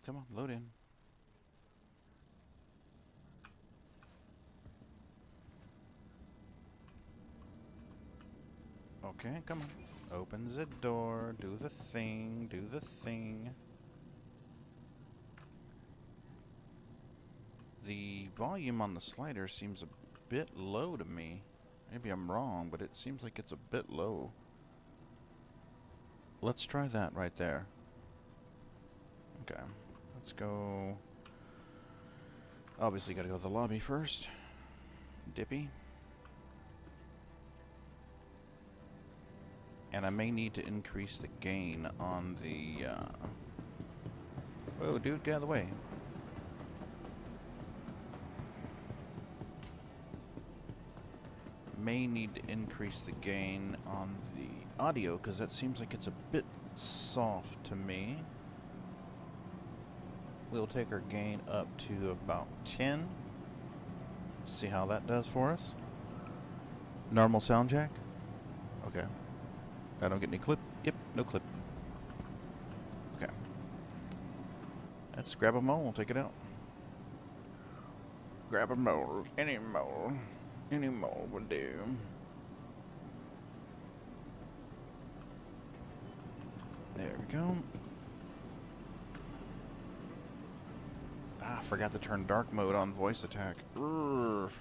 Come on, load in. Okay, come on. Open the door. Do the thing. Do the thing. The volume on the slider seems a bit low to me. Maybe I'm wrong, but it seems like it's a bit low. Let's try that right there. Okay. Let's go... Obviously gotta go to the lobby first. Dippy. And I may need to increase the gain on the... Whoa, dude, get out of the way. May need to increase the gain on the audio, because that seems like it's a bit soft to me. We'll take our gain up to about 10. See how that does for us. Normal sound jack. Okay. I don't get any clip. Yep, no clip. Okay. Let's grab a mole, take it out. Grab a mole. Any mole. Any mole will do. There we go. Ah, I forgot to turn dark mode on voice attack. Urgh.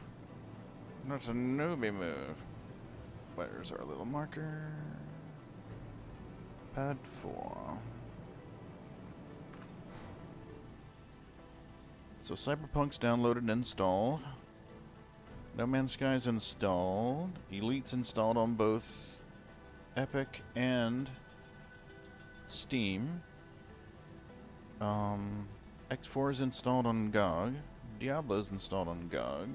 That's a newbie move. Where's our little marker? Pad 4. So Cyberpunk's downloaded and installed. No Man's Sky's installed. Elite's installed on both Epic and Steam. X4 is installed on GOG. Diablo's installed on GOG.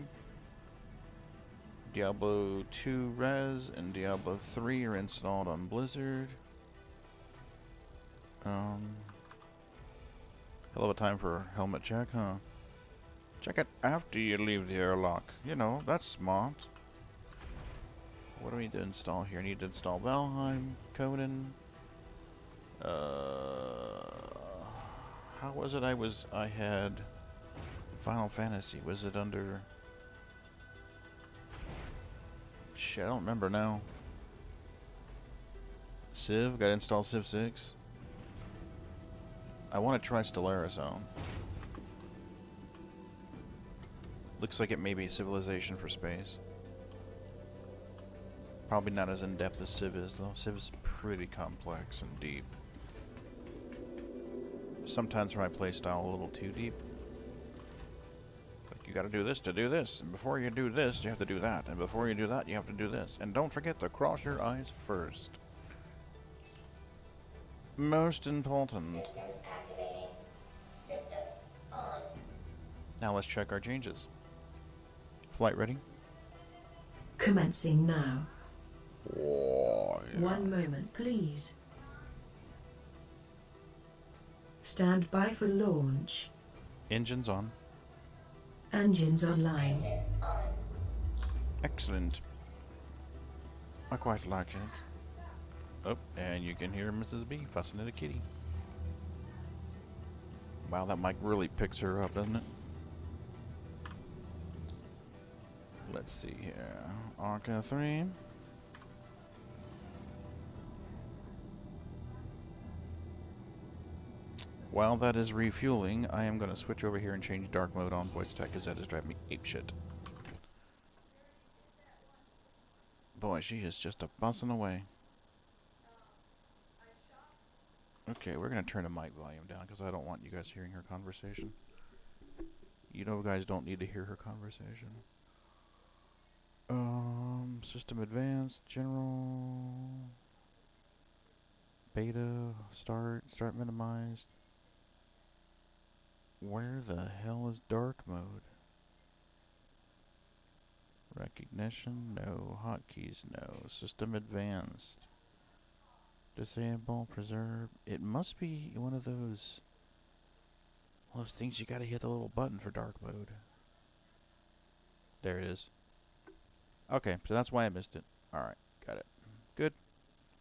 Diablo 2 Res and Diablo 3 are installed on Blizzard. Hell of a time for a helmet check, huh? Check it after you leave the airlock. You know, that's smart. What do we need to install here? I need to install Valheim, Conan. How was it I had Final Fantasy? Was it under... Shit, I don't remember now. Civ? Gotta install Civ 6. I want to try Stellaris out. Looks like it may be Civilization for space. Probably not as in-depth as Civ is, though. Civ is pretty complex and deep. Sometimes for my playstyle, a little too deep. Like, you gotta do this to do this, and before you do this, you have to do that, and before you do that, you have to do this. And don't forget to cross your eyes first. Most important. Systems activating. Systems on. Now let's check our changes. Flight ready? Commencing now. Oh, yeah. 1 moment, please. Stand by for launch. Engines on. Engines online. Engines on. Excellent. I quite like it. Oh, and you can hear Mrs. B fussing at a kitty. Wow, that mic really picks her up, doesn't it? Let's see here. Arca 3. While that is refueling, I am going to switch over here and change dark mode on voice attack because that is driving me apeshit. Boy, she is just a bussing away. Okay, we're going to turn the mic volume down because I don't want you guys hearing her conversation. You know guys don't need to hear her conversation. System advanced, general, beta, start minimized. Where the hell is dark mode? Recognition, no. Hotkeys, no. System advanced. Disable, preserve. It must be one of those things you gotta hit the little button for dark mode. There it is. Okay, so that's why I missed it. Alright, got it. Good.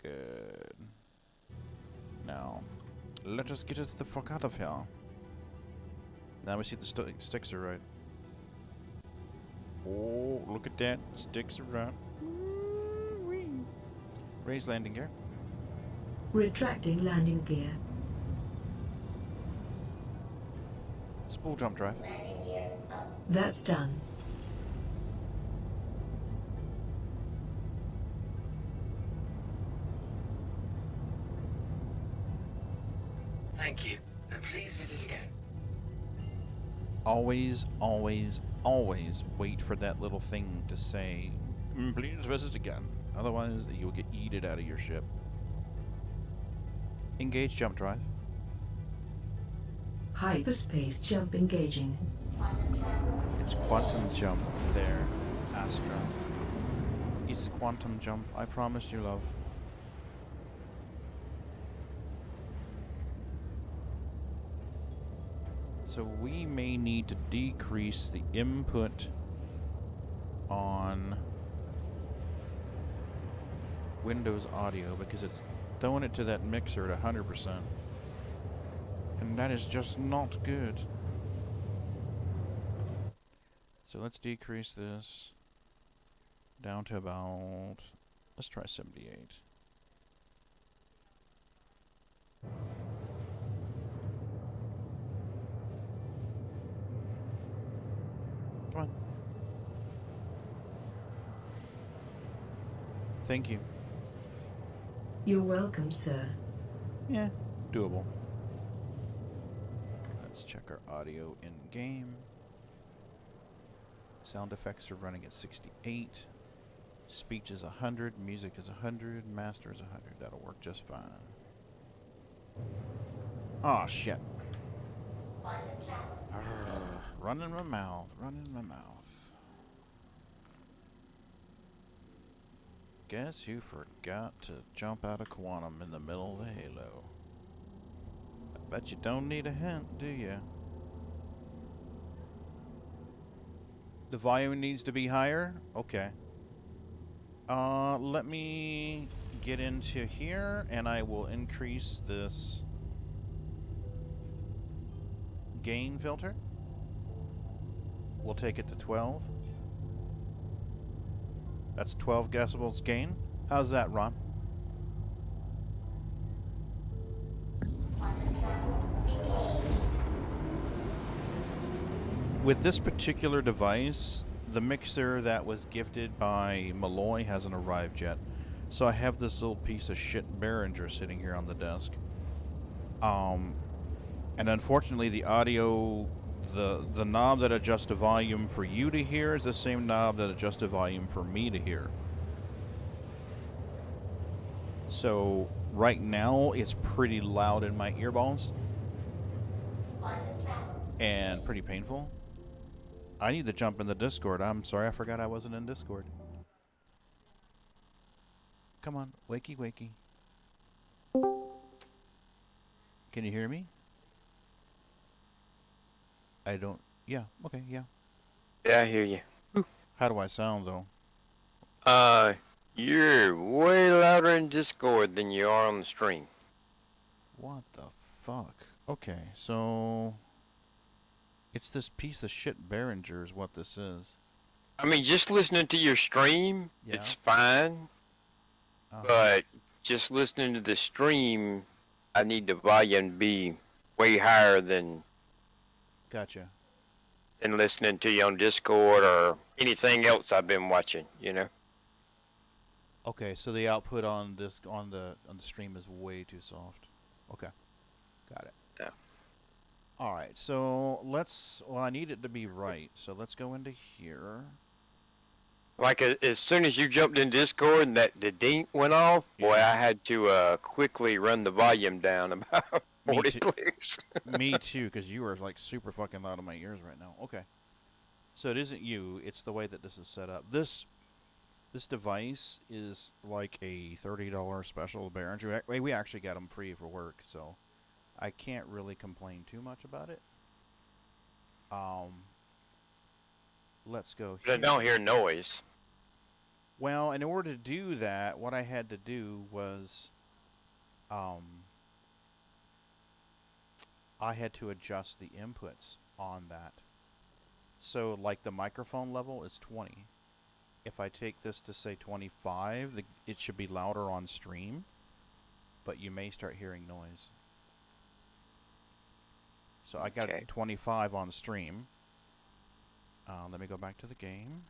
Good. Now, let us get us the fuck out of here. Now we see the sticks are right. Oh, look at that. Sticks are right. Woo-wee. Raise landing gear. Retracting landing gear. Spool jump drive. Landing gear up. That's done. Thank you, and please visit again. Always, always, always wait for that little thing to say, please visit again. Otherwise, you'll get yeeted out of your ship. Engage jump drive. Hyperspace jump engaging. Quantum travel. It's quantum jump there, Astra. It's quantum jump, I promise you, love. So we may need to decrease the input on Windows Audio because it's throwing it to that mixer at 100%. And that is just not good. So let's decrease this down to about, let's try 78. Come on. Thank you. You're welcome, sir. Yeah, doable. Let's check our audio in game. Sound effects are running at 68. Speech is 100. Music is 100. Master is 100. That'll work just fine. Oh shit. Quantum travel. Running my mouth. Running my mouth. Guess who forgot to jump out of quantum in the middle of the halo? I bet you don't need a hint, do you? The volume needs to be higher? Okay. Let me get into here and I will increase this gain filter. We'll take it to 12. That's 12 decibels gain. How's that, Ron? Quantum travel. Engaged. With this particular device, the mixer that was gifted by Malloy hasn't arrived yet. So I have this little piece of shit Behringer sitting here on the desk. And unfortunately the audio, the knob that adjusts the volume for you to hear is the same knob that adjusts the volume for me to hear. So right now it's pretty loud in my earballs Quantum travel. and pretty painful. I need to jump in the Discord. I'm sorry, I forgot I wasn't in Discord. Come on, wakey wakey. Can you hear me? I don't. Yeah, okay, yeah. Yeah, I hear you. How do I sound though? You're way louder in Discord than you are on the stream. What the fuck? Okay, so it's this piece of shit Behringer is what this is. I mean, just listening to your stream, Yeah. it's fine. But just listening to the stream, I need the volume to be way higher than Gotcha. listening to you on Discord or anything else I've been watching, you know? Okay, so the output on this on the stream is way too soft. Okay, got it. Yeah. All right, so let's. Well, I need it to be right, so let's go into here. Like, as soon as you jumped in Discord and the dink went off, boy, Yeah. I had to quickly run the volume down about Me 40 too. clicks. Me too, because you are like super fucking loud in my ears right now. Okay, so it isn't you; it's the way that this is set up. This device is like a $30 special Behringer. We actually got them free for work, so I can't really complain too much about it. Let's go I here. don't hear noise. Well, in order to do that, what I had to do was, I had to adjust the inputs on that. So, like, the microphone level is 20. If I take this to, say, 25, it should be louder on stream, but you may start hearing noise. So I got Okay. 25 on stream. Let me go back to the game.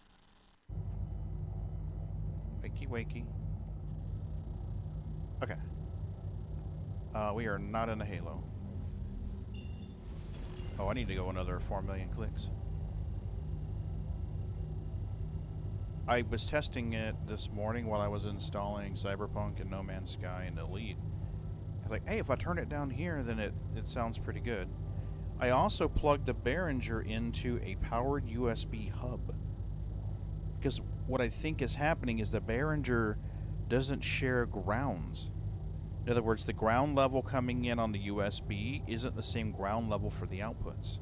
Wakey, wakey. Okay. We are not in a Halo. Oh, I need to go another 4 million clicks. I was testing it this morning while I was installing Cyberpunk and No Man's Sky and Elite. I was like, hey, if I turn it down here, then it sounds pretty good. I also plugged the Behringer into a powered USB hub. Because what I think is happening is the Behringer doesn't share grounds. In other words, the ground level coming in on the USB isn't the same ground level for the outputs.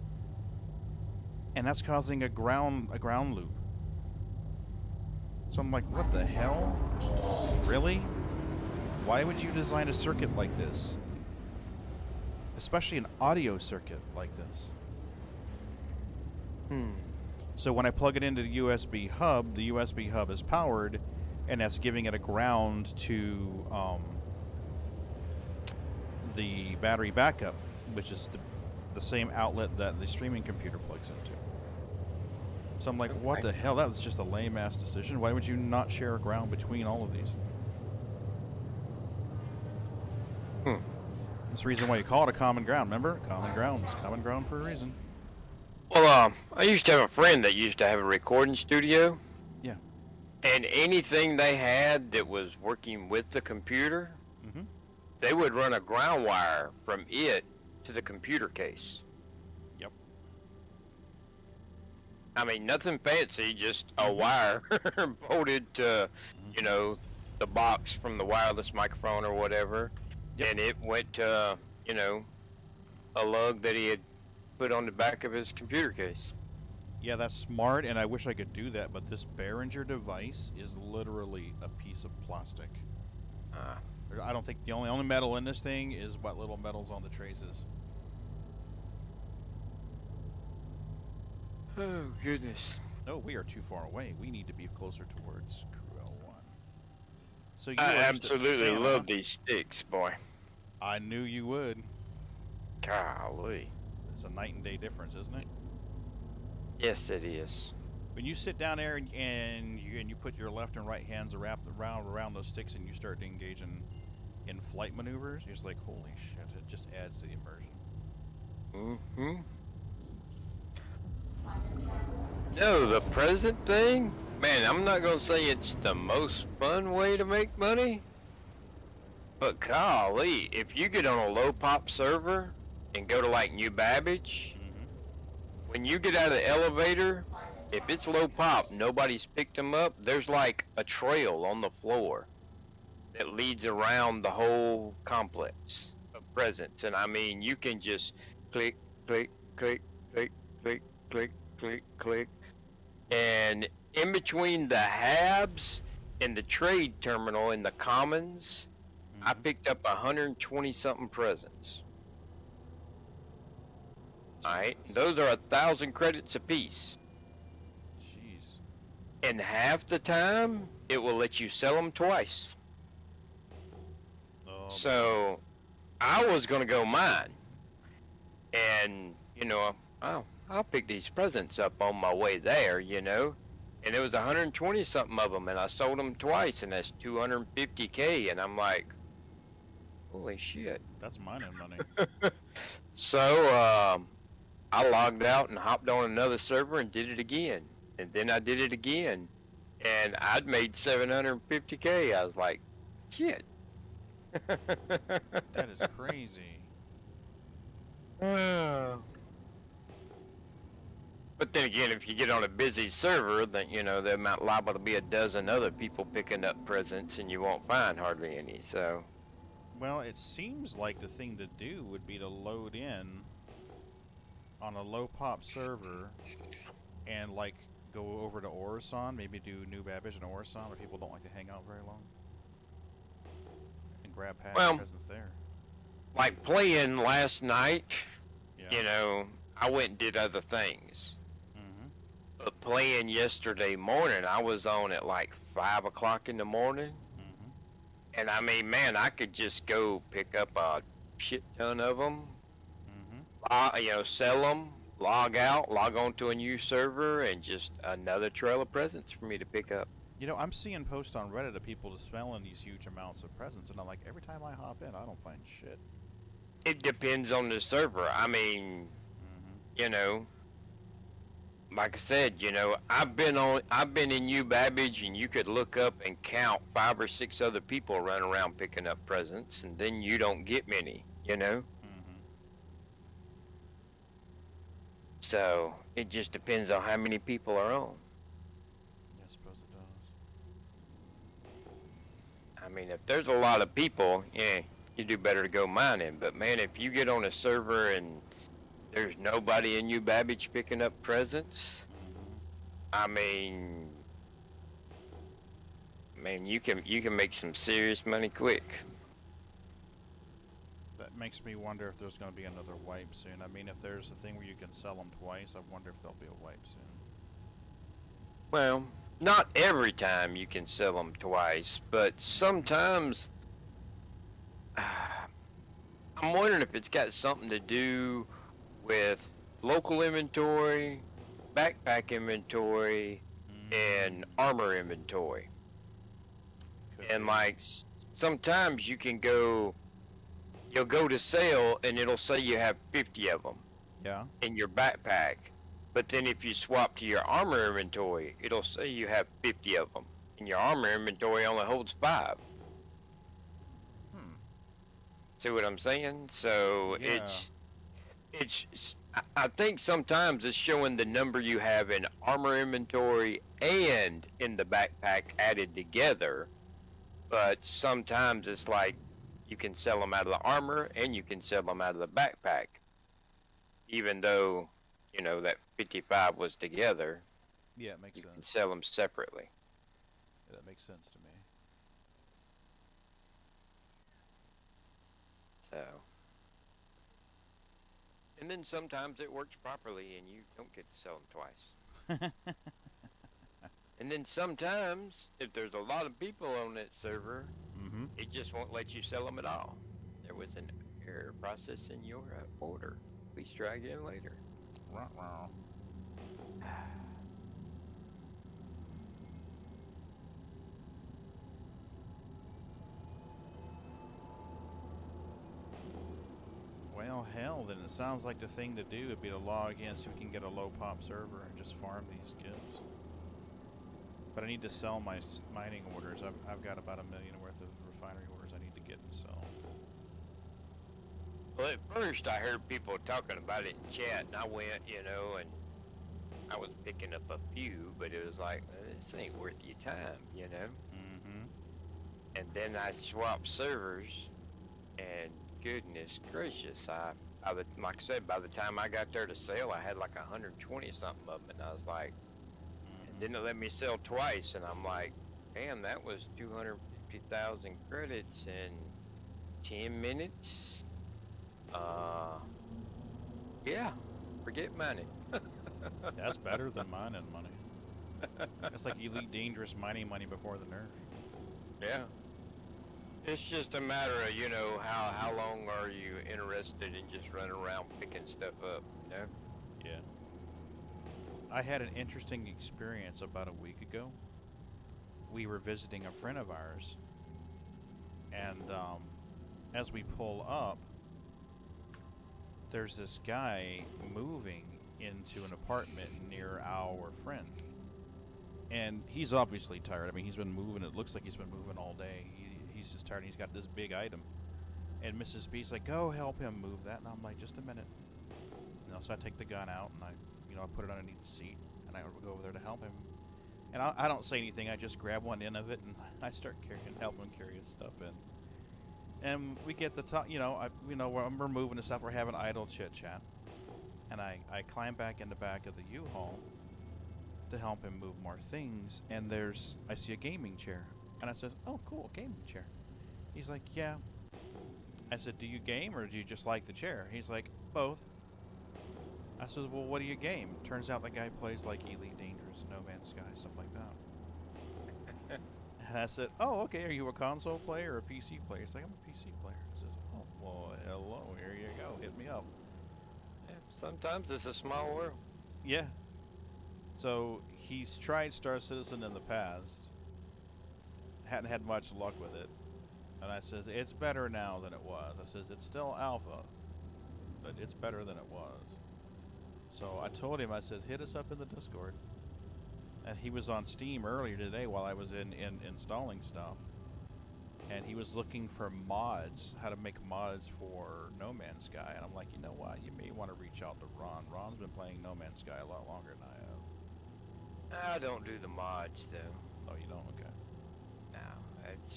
And that's causing a ground loop. So I'm like, what the hell? Really? Why would you design a circuit like this? Especially an audio circuit like this. So when I plug it into the USB hub is powered, and that's giving it a ground to the battery backup, which is the same outlet that the streaming computer plugs into. So I'm like, what the hell? That was just a lame-ass decision. Why would you not share a ground between all of these? That's the reason why you call it a common ground, remember? Common ground is common ground for a reason. Well, I used to have a friend that used to have a recording studio. Yeah. And anything they had that was working with the computer, Mm-hmm. they would run a ground wire from it to the computer case. Yep. I mean, nothing fancy, just a wire bolted to, you know, the box from the wireless microphone or whatever. Yep. And it went to, you know, a lug that he had put on the back of his computer case. Yeah, that's smart, and I wish I could do that, but this Behringer device is literally a piece of plastic. I don't think the only metal in this thing is what little metals on the traces. Oh, goodness. Oh, we are too far away. We need to be closer towards Crew L1. So you I are just a absolutely fan, love huh? these sticks, boy. I knew you would. Golly. It's a night and day difference, isn't it? Yes, it is. When you sit down there and you put your left and right hands around those sticks and you start to engage in flight maneuvers, you're just like, holy shit! It just adds to the immersion. Mm-hmm. No, the present thing? Man, I'm not gonna say it's the most fun way to make money. But golly, if you get on a low pop server and go to like New Babbage, when you get out of the elevator, if it's low pop, nobody's picked them up, there's like a trail on the floor that leads around the whole complex of presents. And I mean, you can just click, click, click, click, click, click, click, click. And in between the Habs and the trade terminal in the Commons, I picked up 120 something presents. Alright, those are 1,000 credits apiece. Jeez. And half the time, it will let you sell them twice. Oh, So, I was gonna go mine. And, you know, I'll pick these presents up on my way there, you know. And it was 120 something of them, and I sold them twice, and that's 250K, and I'm like, holy shit. that's mine and money. So, I logged out and hopped on another server and did it again. And then I did it again. And I'd made 750K. I was like, shit. That is crazy. But then again, if you get on a busy server, then, you know, there might liable to be a dozen other people picking up presents and you won't find hardly any, so. Well, it seems like the thing to do would be to load in on a low pop server and like go over to Orison, maybe do New Babbage and Orison where people don't like to hang out very long. And grab past Well, presents there. like playing last night, you know, I went and did other things. Mm-hmm. But playing yesterday morning, I was on at like 5 o'clock in the morning. Mm-hmm. And I mean, man, I could just go pick up a shit ton of them, Mm-hmm. you know, sell them, log out, log on to a new server, and just another trail of presents for me to pick up. You know, I'm seeing posts on Reddit of people just smelling these huge amounts of presents, and I'm like, every time I hop in, I don't find shit. It depends on the server. I mean, Mm-hmm. you know, like I said, you know, I've been in New Babbage, and you could look up and count 5 or 6 other people running around picking up presents, and then you don't get many, you know. Mm-hmm. So it just depends on how many people are on. Yeah, I suppose it does. I mean, if there's a lot of people, yeah, you do better to go mining. But man, if you get on a server and there's nobody in New Babbage picking up presents, Mm-hmm. I mean, man, you can make some serious money quick. That makes me wonder if there's going to be another wipe soon. I mean, if there's a thing where you can sell them twice, I wonder if there'll be a wipe soon. Well, not every time you can sell them twice, but sometimes I'm wondering if it's got something to do with local inventory, backpack inventory, and armor inventory. Could And be. like sometimes you'll go to sell and it'll say you have 50 of them Yeah. in your backpack. But then if you swap to your armor inventory, it'll say you have 50 of them. And your armor inventory only holds 5. Hmm. See what I'm saying? So Yeah. I think sometimes it's showing the number you have in armor inventory and in the backpack added together. But sometimes it's like you can sell them out of the armor and you can sell them out of the backpack. Even though, you know, that 55 was together, Yeah, it makes you can sense. sell them separately. Yeah, that makes sense to me. So. And then sometimes it works properly and you don't get to sell them twice. And then sometimes, if there's a lot of people on that server, Mm-hmm. it just won't let you sell them at all. There was an error processing your order. Please try again later. Ruh-roh. Well, hell, then it sounds like the thing to do would be to log in so we can get a low pop server and just farm these gifts. But I need to sell my mining orders. I've got about $1 million worth of refinery orders I need to get and sell. Well, at first I heard people talking about it in chat, and I went, you know, and I was picking up a few, but it was like, this ain't worth your time, you know? Mm-hmm. And then I swapped servers, and goodness gracious, like I said, by the time I got there to sell, I had like 120 something of them, and I was like, and then it let me sell twice, and I'm like, damn, that was 250,000 credits in 10 minutes. Yeah, forget mining. That's better than mining money. That's like Elite Dangerous mining money before the nerf. Yeah. It's just a matter of, you know, how long are you interested in just running around picking stuff up, you know? Yeah. I had an interesting experience about a week ago. We were visiting a friend of ours, and as we pull up, there's this guy moving into an apartment near our friend. And he's obviously tired. I mean, he's been moving. It looks like he's been moving all day. He's just tired. He's got this big item. And Mrs. B's like, go help him move that. And I'm like, just a minute. You know, so I take the gun out and I put it underneath the seat. And I go over there to help him. And I don't say anything. I just grab one end of it and I start helping him carry his stuff in. And we get the top, we're moving and stuff. We're having idle chit chat. And I climb back in the back of the U-Haul to help him move more things. And I see a gaming chair. And I says, oh, cool, gaming chair. He's like, yeah. I said, do you game or do you just like the chair? He's like, both. I said, well, what do you game? Turns out that guy plays like Elite Dangerous, No Man's Sky, stuff like that. And I said, oh, okay, are you a console player or a PC player? He's like, I'm a PC player. He says, oh, well, hello, here you go, hit me up. Yeah, sometimes it's a small world. Yeah. So he's tried Star Citizen in the past. Hadn't had much luck with it. And I says, it's better now than it was. I says, it's still alpha, but it's better than it was. So I told him, I said, hit us up in the Discord. And he was on Steam earlier today while I was in installing stuff. And he was looking for mods, how to make mods for No Man's Sky. And I'm like, you know what? You may want to reach out to Ron. Ron's been playing No Man's Sky a lot longer than I have. I don't do the mods, though. Oh, you don't? Okay. No, it's...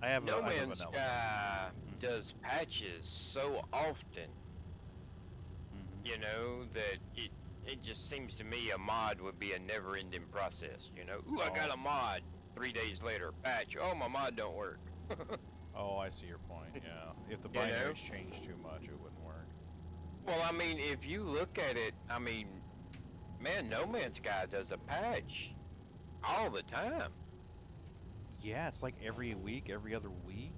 I have No I have Man's vanilla. Sky does patches so often, you know, that it just seems to me a mod would be a never-ending process, you know? Ooh, I got a mod. 3 days later, patch. Oh, my mod don't work. Oh, I see your point, yeah. If the You know? binaries change too much, it wouldn't work. Well, I mean, if you look at it, I mean, man, No Man's Sky does a patch all the time. Yeah, it's like every week, every other week.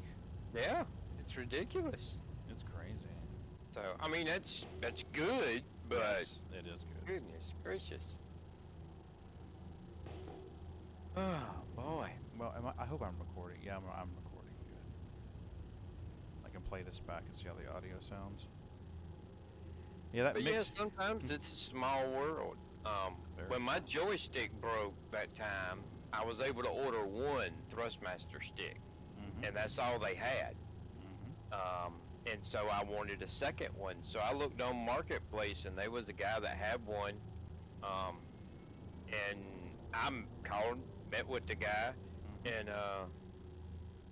Yeah, it's ridiculous. It's crazy. So, I mean, that's good, but Yes, it is good. goodness gracious. Oh, boy. Well, I hope I'm recording. Yeah, I'm recording good. I can play this back and see how the audio sounds. Yeah, that But makes... yeah, sometimes it's a small world. Very When my joystick broke that time, I was able to order one Thrustmaster stick, Mhm. and that's all they had. Mhm. And so I wanted a second one. So I looked on Marketplace, and there was a guy that had one. And I called, met with the guy, and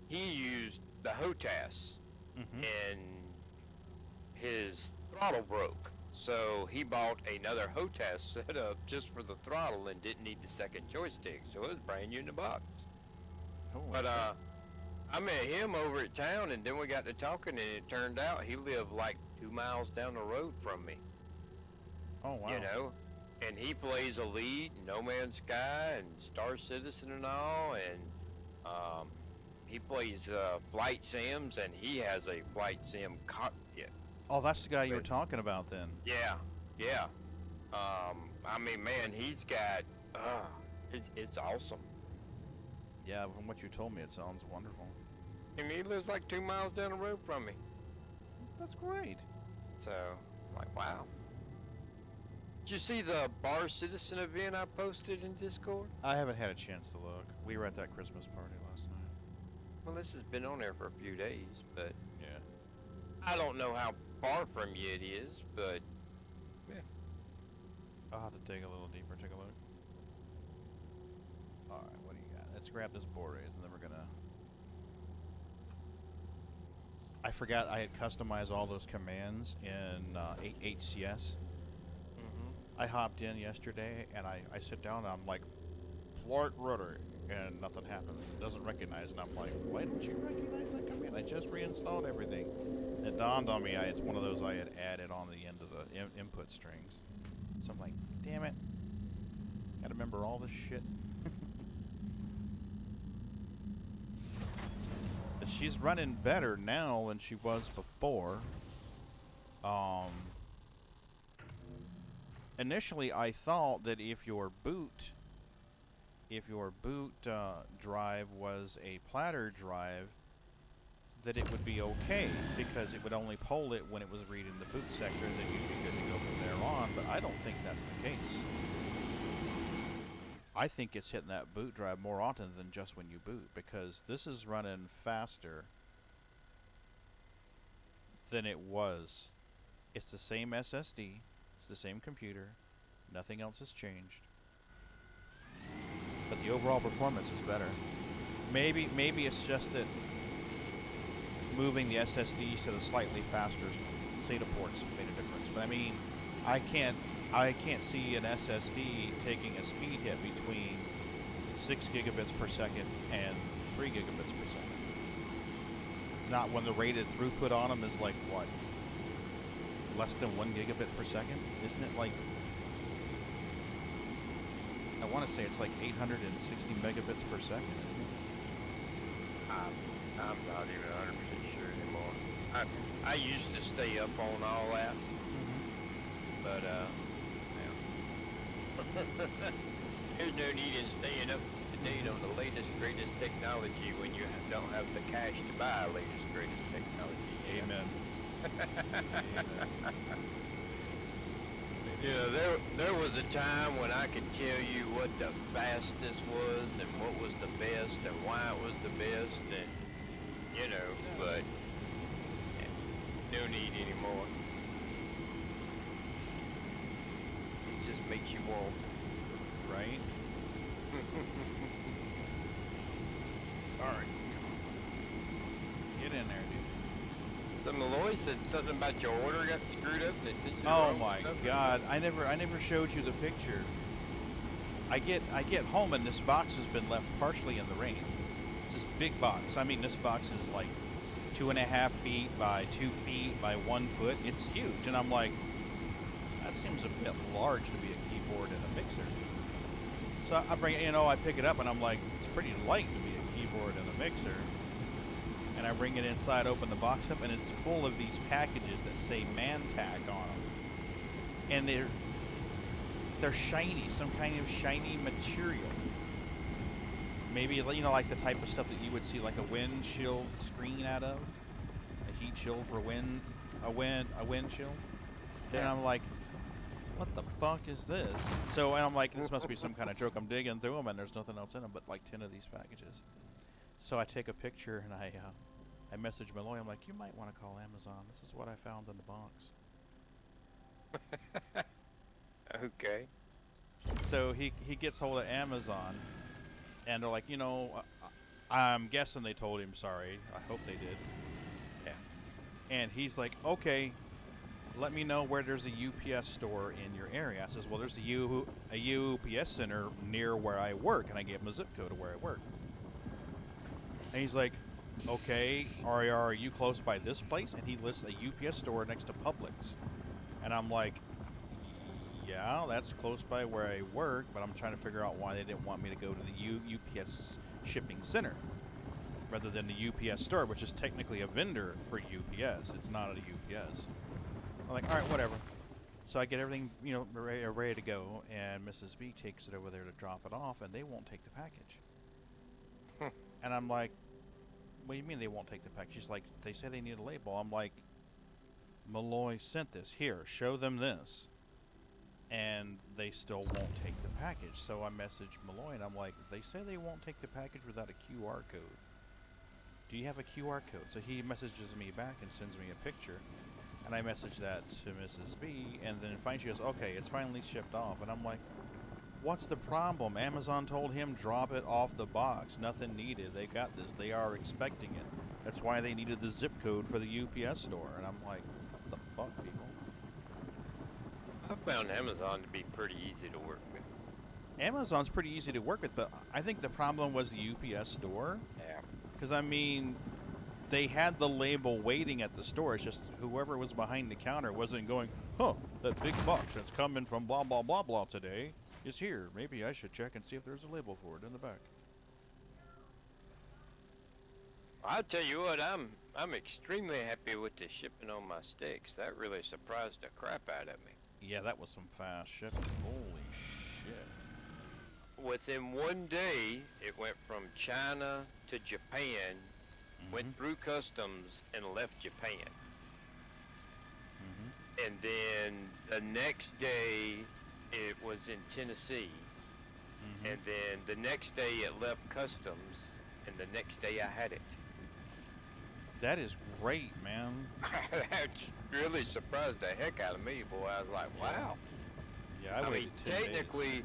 he used the HOTAS, Mhm. and his throttle broke. So he bought another HOTAS setup just for the throttle and didn't need the second joystick. So it was brand new in the box. Oh, But okay. I met him over at town, and then we got to talking, and it turned out he lived like 2 miles down the road from me. Oh, wow. You know, and he plays Elite, and No Man's Sky, and Star Citizen and all, and he plays flight sims, and he has a flight sim cockpit. Oh, that's the guy you were But- talking about then. Yeah, yeah. I mean, man, he's got, it's awesome. Yeah, from what you told me, it sounds wonderful. And he lives like 2 miles down the road from me. That's great. So, I'm like, wow. Did you see the Bar Citizen event I posted in Discord? I haven't had a chance to look. We were at that Christmas party last night. Well, this has been on there for a few days, but Yeah. I don't know how far from you it is, but yeah. I'll have to dig a little deeper, take a look. Alright, what do you got? Let's grab this Bores, and then we're gonna... I forgot I had customized all those commands in HCS. I hopped in yesterday, and I sit down, and I'm like, Flight ready, and nothing happens. It doesn't recognize, and I'm like, why don't you recognize that command? I just reinstalled everything. And it dawned on me, it's one of those I had added on the end of the input strings. So I'm like, damn it. Gotta remember all this shit. But she's running better now than she was before. Initially, I thought that if your boot drive was a platter drive, that it would be okay, because it would only poll it when it was reading the boot sector, and then you'd be good to go from there on. But I don't think that's the case. I think it's hitting that boot drive more often than just when you boot, because this is running faster than it was. It's the same SSD, it's the same computer, nothing else has changed. But the overall performance is better. Maybe it's just that moving the SSDs to the slightly faster SATA ports made a difference. But I mean, I can't see an SSD taking a speed hit between 6 gigabits per second and 3 gigabits per second. Not when the rated throughput on them is like what? Less than 1 gigabit per second? Isn't it like? I want to say it's like 860 megabits per second, isn't it? I'm not even 100% sure anymore. I used to stay up on all that, but yeah. There's no need in staying up to date on the latest, greatest technology when you don't have the cash to buy latest, greatest technology. Amen. You know, there was a time when I could tell you what the fastest was and what was the best and why it was the best, and you know, but no need anymore. It just makes you want. Right? Alright. Get in there, dude. So Malloy said something about your order got screwed up and they sent you the Oh wrong my stuff. god. I never showed you the picture. I get home and this box has been left partially in the rain. It's this big box. I mean, this box is like 2.5 feet by 2 feet by 1 foot. It's huge. And I'm like, that seems a bit large to be a keyboard and a mixer. So I bring it, I pick it up and I'm like, it's pretty light to be a keyboard and a mixer. And I bring it inside, open the box up, and it's full of these packages that say Mantac on them. And they're shiny, some kind of shiny material. Maybe, like the type of stuff that you would see like a windshield screen out of. A heat shield for a windshield. And I'm like, what the fuck is this? So, and I'm like, this must be some kind of joke. I'm digging through them, and there's nothing else in them but like 10 of these packages. So I take a picture, and I message Malloy. I'm like, you might want to call Amazon. This is what I found in the box. Okay. So he gets hold of Amazon, and they're like, I'm guessing they told him sorry. I hope they did. Yeah. And he's like, okay, let me know where there's a UPS store in your area. I says, well, there's a UPS center near where I work, and I gave him a zip code of where I work. And he's like, okay, are you close by this place? And he lists a UPS store next to Publix. And I'm like, yeah, that's close by where I work, but I'm trying to figure out why they didn't want me to go to the UPS shipping center rather than the UPS store, which is technically a vendor for UPS. It's not a UPS. I'm like, all right, whatever. So I get everything, ready to go, and Mrs. B takes it over there to drop it off, and they won't take the package. And I'm like, what do you mean they won't take the package? She's like, they say they need a label. I'm like, Malloy sent this. Here, show them this. And they still won't take the package. So I messaged Malloy, and I'm like, they say they won't take the package without a QR code. Do you have a QR code? So he messages me back and sends me a picture. And I message that to Mrs. B, and then finally she goes, okay, it's finally shipped off. And I'm like, what's the problem? Amazon told him drop it off the box. Nothing needed. They got this. They are expecting it. That's why they needed the zip code for the UPS store. And I'm like, what the fuck, people? I found Amazon to be pretty easy to work with. Amazon's pretty easy to work with, but I think the problem was the UPS store. Yeah. Because, I mean, they had the label waiting at the store. It's just whoever was behind the counter wasn't going, huh, that big box that's coming from blah, blah, blah, blah today is here. Maybe I should check and see if there's a label for it in the back. I'll tell you what, I'm extremely happy with the shipping on my sticks. That really surprised the crap out of me. Yeah, that was some fast shipping. Holy shit. Within one day, it went from China to Japan, went through customs, and left Japan. And then the next day, it was in Tennessee. And then the next day, it left customs, and the next day, I had it. That is great, man. That really surprised the heck out of me, boy. I was like, wow. Yeah, I waited mean, 10 days. technically,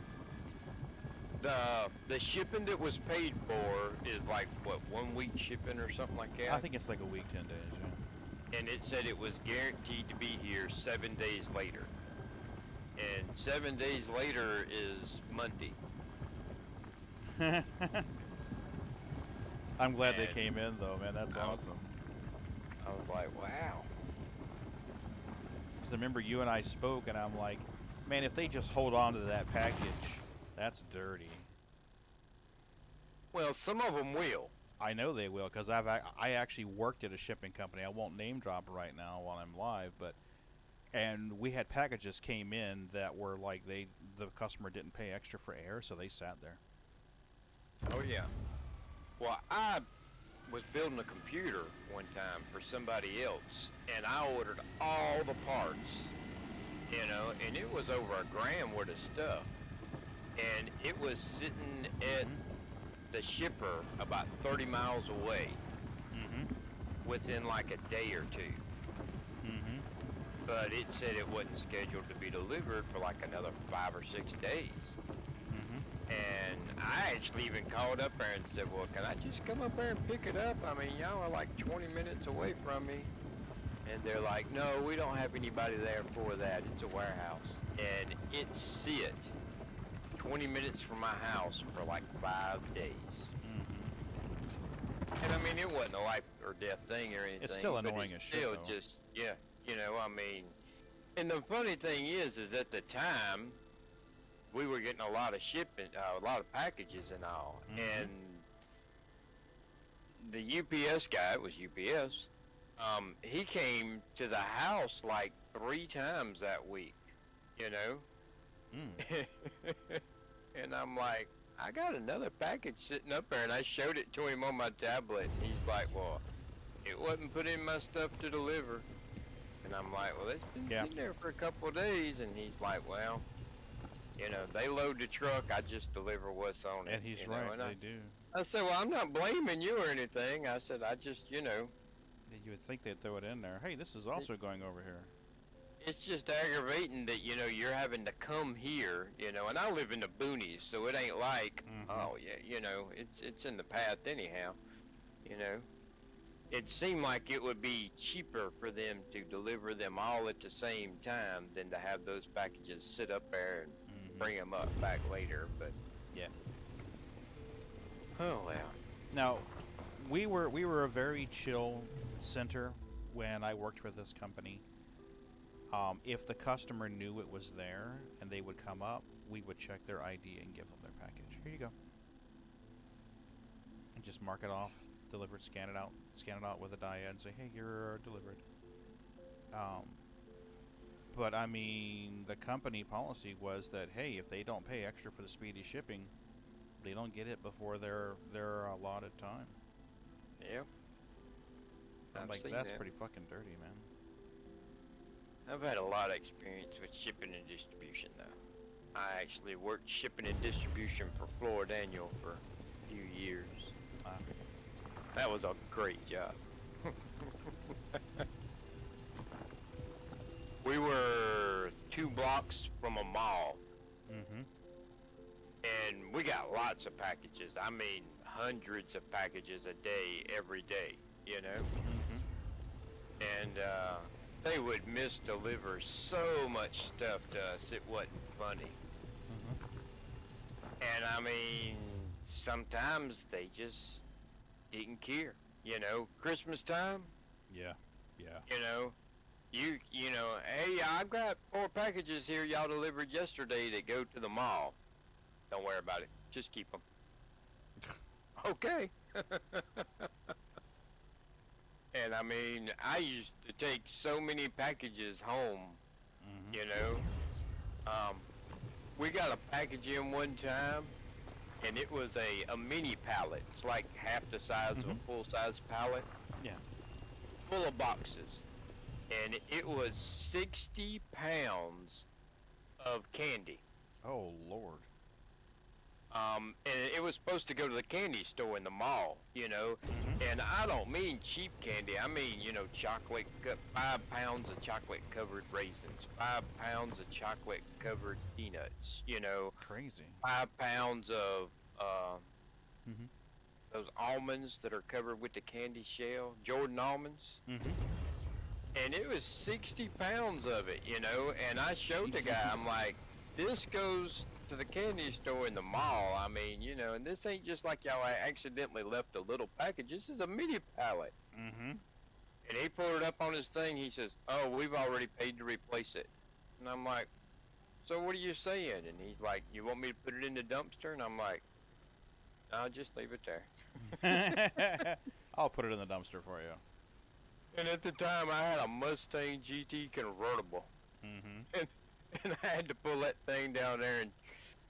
the shipping that was paid for is like, what, 1 week shipping or something like that? I think it's like a week, 10 days, yeah. And it said it was guaranteed to be here 7 days later. And 7 days later is Monday. I'm glad they came in, though, man. That's awesome. was like, wow. Because I remember you and I spoke, and I'm like, man, if they just hold on to that package, that's dirty. Well, some of them will. I know they will, because I actually worked at a shipping company. I won't name drop right now while I'm live, and we had packages came in that were like the customer didn't pay extra for air, so they sat there. Oh yeah. Well, I was building a computer one time for somebody else, and I ordered all the parts, you know, and it was over $1,000 worth of stuff, and it was sitting at the shipper about 30 miles away within like a day or two. But it said it wasn't scheduled to be delivered for like another 5 or 6 days. And I actually even called up there and said, well, can I just come up there and pick it up? I mean, y'all are like 20 minutes away from me. And they're like, no, we don't have anybody there for that. It's a warehouse. And it sit 20 minutes from my house for like 5 days. And I mean, it wasn't a life or death thing or anything. It's still but annoying it's as shit, still though. just, yeah, you know, I mean, and the funny thing is at the time, we were getting a lot of shipping, a lot of packages and all. And the UPS guy, it was UPS, he came to the house like 3 times that week, you know? And I'm like, I got another package sitting up there, and I showed it to him on my tablet, and he's like, well, it wasn't put in my stuff to deliver. And I'm like, well, it's been sitting there for a couple of days, and he's like, well, you know, they load the truck, I just deliver what's on it. And he's you know? right, And they do. I said, well, I'm not blaming you or anything. I said, I just, you know. You would think they'd throw it in there. Hey, this is also going over here. It's just aggravating that, you know, you're having to come here, you know, and I live in the boonies, so it ain't like, oh, yeah, you know, it's in the path anyhow, you know. It seemed like it would be cheaper for them to deliver them all at the same time than to have those packages sit up there and bring them up back later, but Yeah. oh well. Now, we were a very chill center when I worked for this company. If the customer knew it was there and they would come up, we would check their ID and give them their package. Here you go. And just mark it off, deliver it, scan it out with a diode and say, hey, you're delivered. But I mean, the company policy was that, hey, if they don't pay extra for the speedy shipping, they don't get it before their allotted time. Yep. I'm I've like, seen that's that. pretty fucking dirty, man. I've had a lot of experience with shipping and distribution, though. I actually worked shipping and distribution for Floor Daniel for a few years. That was a great job. We were 2 blocks from a mall, and we got lots of packages. I mean, hundreds of packages a day, every day, you know? And they would misdeliver so much stuff to us, it wasn't funny. And I mean, sometimes they just didn't care. You know, Christmas time, Yeah. you know, you know, hey, I've got 4 packages here y'all delivered yesterday that go to the mall. Don't worry about it. Just keep them. Okay. And I mean, I used to take so many packages home, you know. We got a package in one time, and it was a mini pallet. It's like half the size of a full-size pallet. Yeah. Full of boxes. And it was 60 pounds of candy. Oh, Lord. And it was supposed to go to the candy store in the mall, you know. And I don't mean cheap candy. I mean, you know, 5 pounds of chocolate-covered raisins, 5 pounds of chocolate-covered peanuts, you know. Crazy. 5 pounds of those almonds that are covered with the candy shell, Jordan almonds. And it was 60 pounds of it, you know. And I showed the guy, I'm like, this goes to the candy store in the mall. I mean, you know, and this ain't just like y'all accidentally left a little package. This is a mini pallet. And he pulled it up on his thing. He says, "Oh, we've already paid to replace it." And I'm like, "So what are you saying?" And he's like, "You want me to put it in the dumpster?" And I'm like, "No, just leave it there." I'll put it in the dumpster for you. And at the time, I had a Mustang GT convertible, Mm-hmm. and I had to pull that thing down there and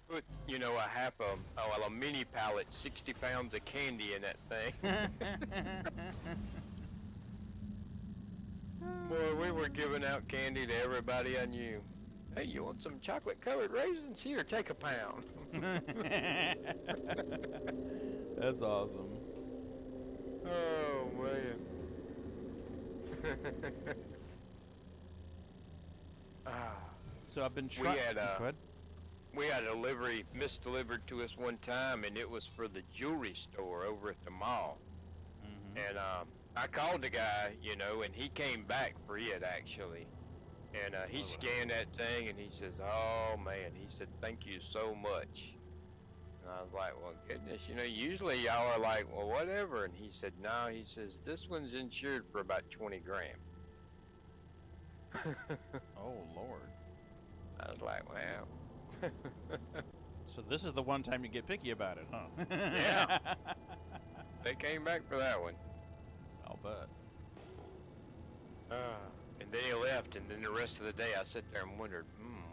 put, you know, a mini pallet, 60 pounds of candy in that thing. Boy, we were giving out candy to everybody I knew. Hey, you want some chocolate-covered raisins? Here, take a pound. That's awesome. Oh, man. Ah, So I've been we trying. had Go ahead. we had a delivery misdelivered to us one time, and it was for the jewelry store over at the mall. Mm-hmm. And I called the guy, you know, and he came back for it actually. And he scanned that thing, and he says, "Oh man," he said, "Thank you so much." And I was like, "Well, goodness, you know, usually y'all are like, well, whatever." And he said, "No," he says, "This one's insured for about 20 grand." Oh Lord. I was like, "Wow." So this is the one time you get picky about it, huh? Yeah. They came back for that one. I'll bet. And then he left, and then the rest of the day I sat there and wondered,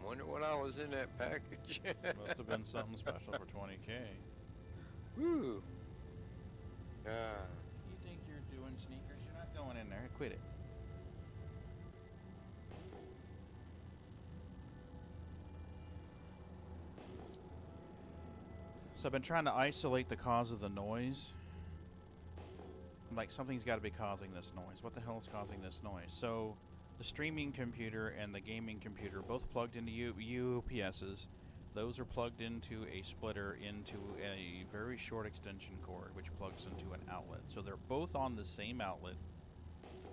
wonder what I was in that package. Must have been something special for 20K. Woo. You think you're doing sneakers? You're not going in there. Quit it. So I've been trying to isolate the cause of the noise. I'm like, something's got to be causing this noise. What the hell is causing this noise? So the streaming computer and the gaming computer both plugged into UPSs. Those are plugged into a splitter into a very short extension cord, which plugs into an outlet. So they're both on the same outlet.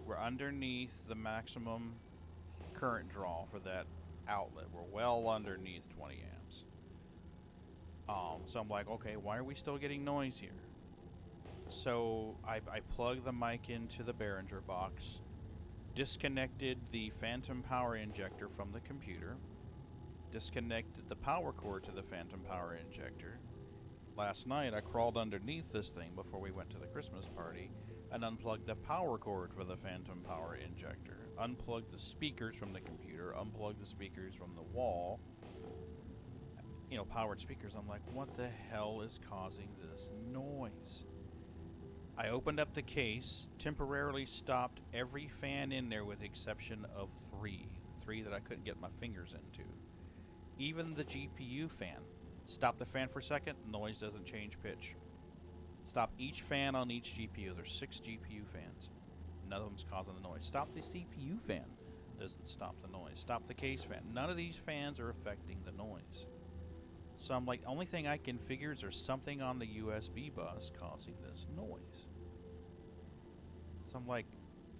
We're underneath the maximum current draw for that outlet. We're well underneath 20 amps. So I'm like, okay, why are we still getting noise here? So I plugged the mic into the Behringer box, disconnected the phantom power injector from the computer, disconnected the power cord to the phantom power injector. Last night I crawled underneath this thing before we went to the Christmas party and unplugged the power cord for the phantom power injector, unplugged the speakers from the computer, unplugged the speakers from the wall, you know, powered speakers. I'm like, what the hell is causing this noise? I opened up the case, temporarily stopped every fan in there with the exception of three that I couldn't get my fingers into. Even the GPU fan. Stop the fan for a second, noise doesn't change pitch. Stop each fan on each GPU. There's 6 GPU fans. None of them's causing the noise. Stop the CPU fan. Doesn't stop the noise. Stop the case fan. None of these fans are affecting the noise. So I'm like, only thing I can figure is there's something on the USB bus causing this noise. So I'm like,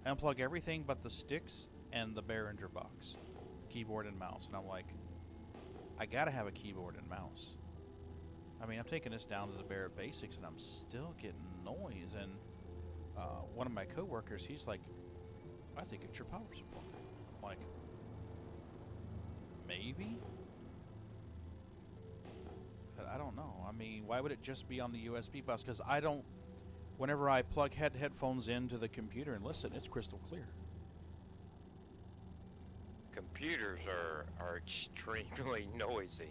I unplug everything but the sticks and the Behringer box, keyboard and mouse, and I'm like, I gotta have a keyboard and mouse. I mean, I'm taking this down to the bare basics, and I'm still getting noise. And one of my coworkers, he's like, I think it's your power supply. I'm like, maybe? But I don't know. I mean, why would it just be on the USB bus? Because I don't, whenever I plug headphones into the computer and listen, it's crystal clear. Computers are extremely noisy.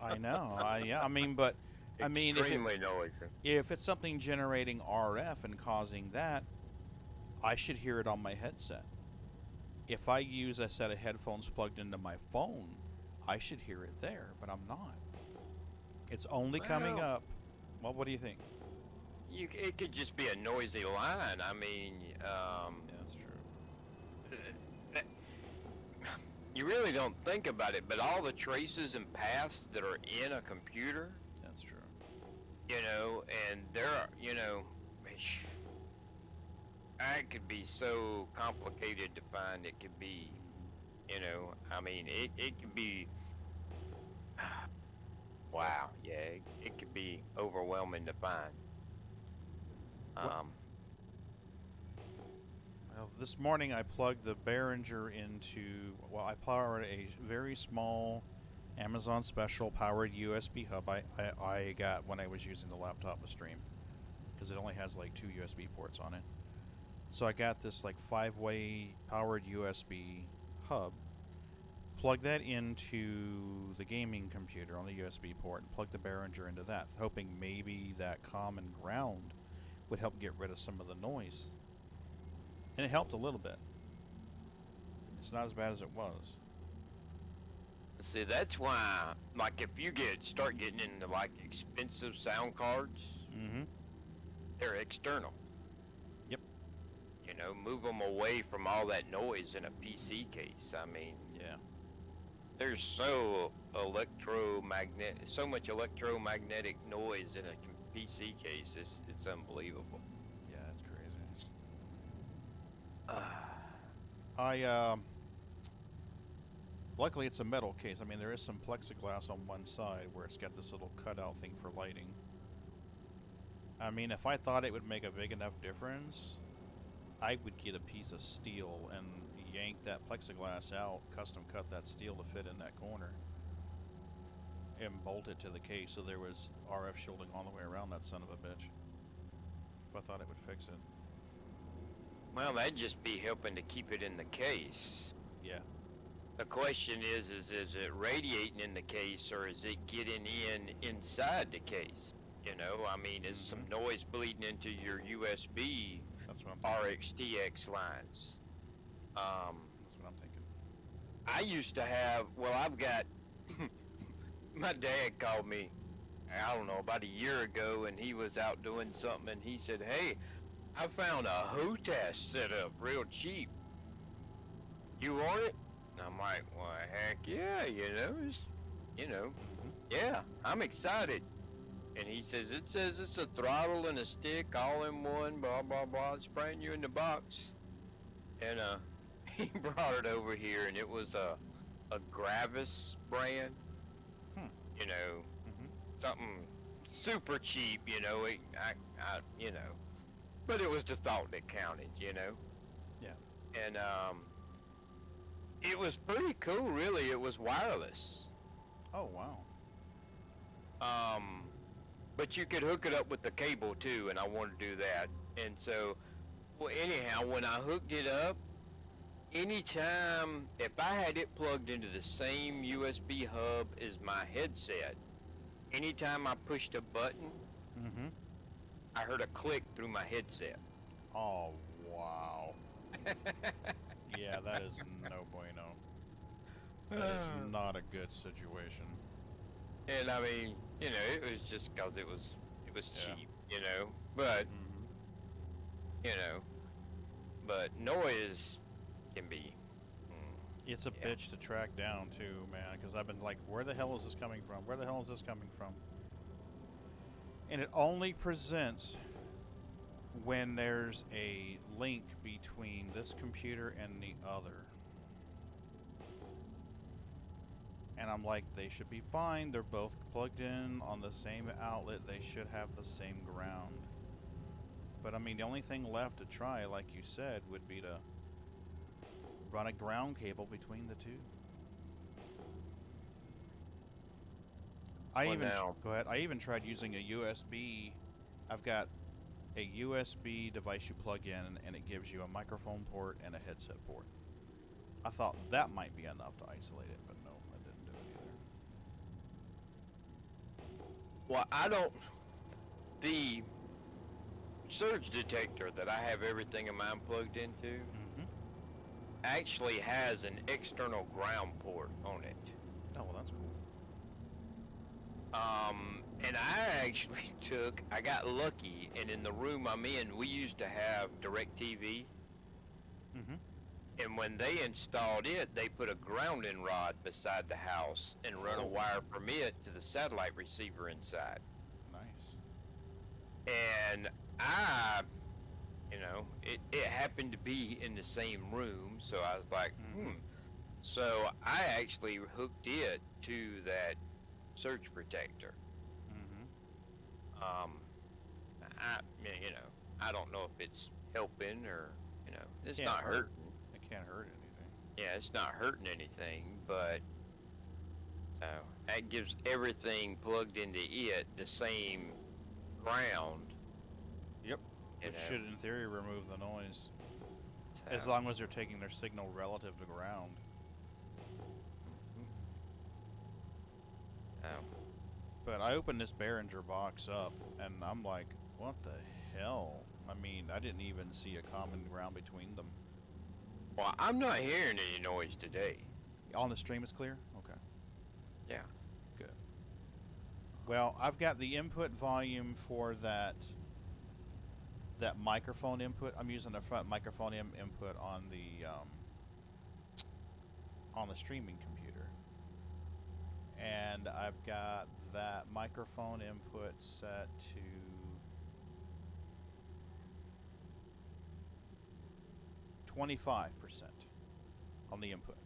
I know. I mean, but I mean, Extremely noisy. if it's something generating RF and causing that, I should hear it on my headset. If I use a set of headphones plugged into my phone, I should hear it there, but I'm not. It's only coming Well, up. Well, what do you think? It could just be a noisy line. I mean, Yeah, that's true. you really don't think about it, but all the traces and paths that are in a computer, That's true. you know, and there are, you know, that could be so complicated to find. It could be, you know, I mean, it could be, wow, yeah, it could be overwhelming to find. What- Well, this morning I plugged the Behringer into, well, I powered a very small Amazon special powered USB hub I got when I was using the laptop to stream, because it only has like 2 USB ports on it. So I got this like 5-way powered USB hub, plug that into the gaming computer on the USB port, and plug the Behringer into that, hoping maybe that common ground would help get rid of some of the noise. And it helped a little bit. It's not as bad as it was. See, that's why, like, if you start getting into like expensive sound cards, Mm-hmm. they're external. Yep. You know, move them away from all that noise in a PC case. I mean, Yeah. there's so much electromagnetic noise in a PC case. It's unbelievable. Yeah, that's crazy. Luckily it's a metal case. I mean, there is some plexiglass on one side where it's got this little cutout thing for lighting. I mean, if I thought it would make a big enough difference, I would get a piece of steel and yank that plexiglass out, custom cut that steel to fit in that corner, and bolt it to the case so there was RF shielding all the way around that son of a bitch. If I thought it would fix it. Well, that'd just be helping to keep it in the case. Yeah. The question is it radiating in the case, or is it getting inside the case? You know, I mean, is some noise bleeding into your USB That's what I'm thinking. RxTX lines? That's what I'm thinking. I used to have, well, I've got, my dad called me, I don't know, about a year ago, and he was out doing something, and he said, hey, I found a HOTAS setup real cheap. You want it? And I'm like, well, heck yeah, yeah, I'm excited. And he says it's a throttle and a stick all in one, blah, blah, blah. It's brand new in the box. And he brought it over here, and it was a Gravis brand. You know, something super cheap, you know, but it was the thought that counted, you know. Yeah. And it was pretty cool, really. It was wireless. Oh, wow. But you could hook it up with the cable too, and I wanted to do that. And so, well, anyhow, when I hooked it up, anytime, if I had it plugged into the same USB hub as my headset, anytime I pushed a button, I heard a click through my headset. Oh, wow. Yeah, that is no bueno. That is not a good situation. And I mean, you know, it was just because it was Yeah. cheap, you know. But you know, but noise can be. It's a Yeah. bitch to track down too, man, because I've been like, where the hell is this coming from? Where the hell is this coming from? And it only presents when there's a link between this computer and the other. And I'm like, they should be fine. They're both plugged in on the same outlet. They should have the same ground. But I mean, the only thing left to try, like you said, would be to run a ground cable between the two. Well, now- Go ahead. I even tried using a USB. I've got a USB device you plug in, and it gives you a microphone port and a headset port. I thought that might be enough to isolate it, but no, I didn't do it either. Well, the surge detector that I have everything of mine plugged into actually has an external ground port on it. Oh, well, that's cool. And I got lucky, and in the room I'm in, we used to have DirecTV. And when they installed it, they put a grounding rod beside the house and run a wire from it to the satellite receiver inside. Nice. And it happened to be in the same room, so I was like, So I actually hooked it to that surge protector. I don't know if it's helping or, it's Can't not hurt. hurting. It can't hurt anything. Yeah, it's not hurting anything, but that gives everything plugged into it the same ground. Yep. You It know, should, in theory, remove the noise. As so- long as they're taking their signal relative to ground. so, But I opened this Behringer box up, and I'm like, what the hell? I mean, I didn't even see a common ground between them. well, I'm not hearing any noise today. On the stream is clear? Okay. Yeah. Good. Well, I've got the input volume for that microphone input. I'm using the front microphone input on the streaming computer. And I've got that microphone input set to 25% on the input.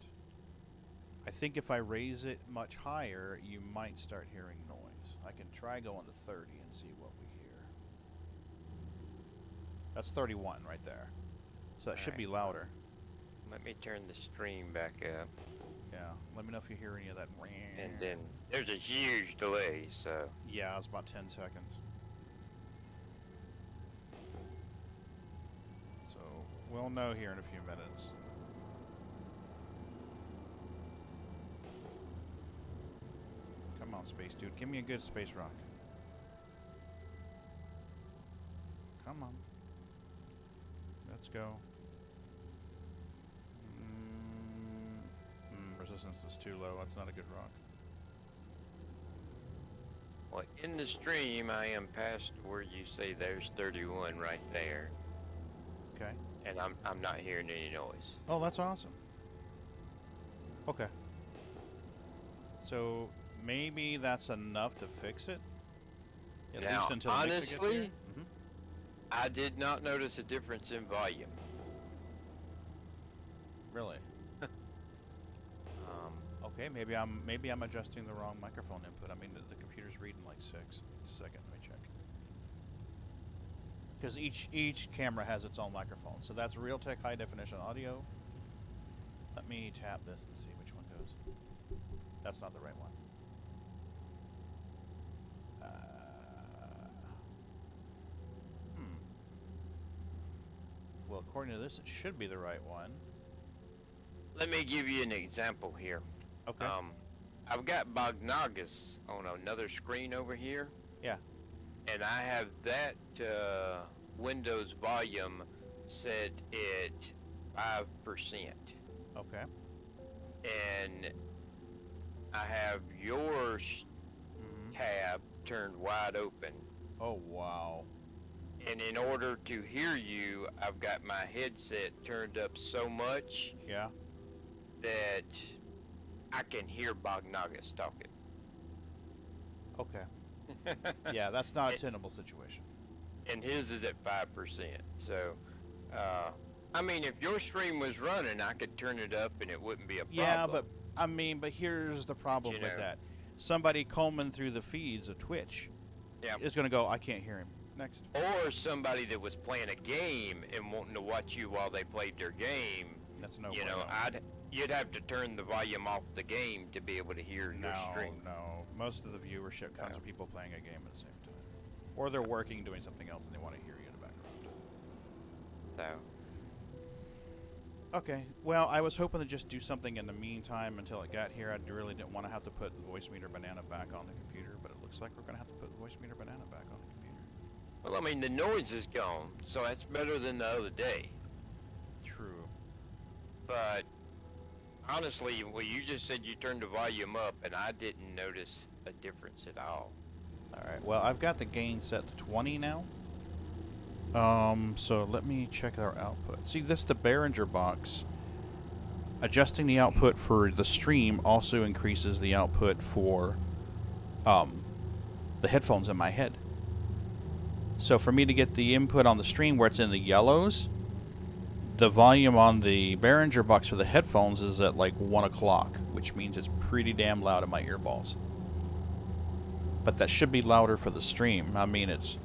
I think if I raise it much higher, you might start hearing noise. I can try going to 30 and see what we hear. That's 31 right there. So that should be louder. Let me turn the stream back up, Yeah. Let me know if you hear any of that. and then there's a huge delay, so Yeah, it's about 10 seconds. So we'll know here in a few minutes. Come on, space dude. Give me a good space rock. Come on. Let's go. Resistance is too low. That's not a good rock. well, in the stream I am past where you say there's 31 right there, Okay. and I'm not hearing any noise. Oh, that's awesome. Okay. So maybe that's enough to fix it. At Now, least until the mixer gets honestly, here? Mhm. I did not notice a difference in volume. Really? Okay, maybe I'm adjusting the wrong microphone input. I mean, the computer's reading like 6. Just a second, let me check. Because each camera has its own microphone. So that's Realtek high definition audio. Let me tap this and see which one goes. That's not the right one. Well, according to this, it should be the right one. Let me give you an example here. Okay. I've got Bognagus on another screen over here, Yeah. and I have that Windows volume set at 5%, Okay. and I have yours Mhm. tab turned wide open. Oh, wow. And in order to hear you, I've got my headset turned up so much Yeah. that I can hear Bognagus talking. Okay. Yeah, that's not a tenable situation. And his is at 5%. So, I mean, if your stream was running, I could turn it up and it wouldn't be a problem. Yeah, but I mean, but here's the problem You with know. that. Somebody combing through the feeds of Twitch Yeah. is going to go, I can't hear him. Next. Or somebody that was playing a game and wanting to watch you while they played their game, That's no you know, you'd have to turn the volume off the game to be able to hear your stream. No. Most of the viewership comes from people playing a game at the same time. Or they're working, doing something else, and they want to hear you in the background. So, Okay. Well, I was hoping to just do something in the meantime until it got here. I really didn't want to have to put the voice meter banana back on the computer, but it looks like we're going to have to put the voice meter banana back on the computer. well, I mean, the noise is gone, so that's better than the other day. True. But honestly, well, you just said you turned the volume up, and I didn't notice a difference at all. All right. Well, I've got the gain set to 20 now. So let me check our output. See, this is the Behringer box. Adjusting the output for the stream also increases the output for the headphones in my head. So for me to get the input on the stream where it's in the yellows, the volume on the Behringer box for the headphones is at like 1 o'clock, which means it's pretty damn loud in my earballs. But that should be louder for the stream. I mean, it's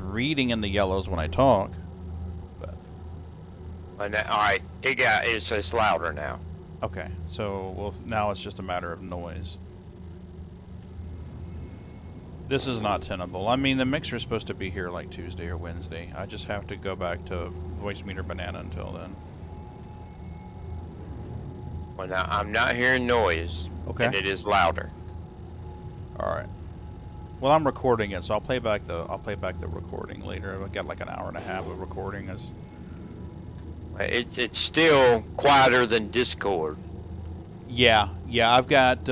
reading in the yellows when I talk, but And that, all right, it's louder now. Okay, so well now it's just a matter of noise. This is not tenable. I mean, the mixer is supposed to be here like Tuesday or Wednesday. I just have to go back to voice meter banana until then. Well, now I'm not hearing noise. Okay. And it is louder. All right. Well, I'm recording it, so I'll play back the recording later. I've got like an hour and a half of recording. It's still quieter than Discord. Yeah. I've got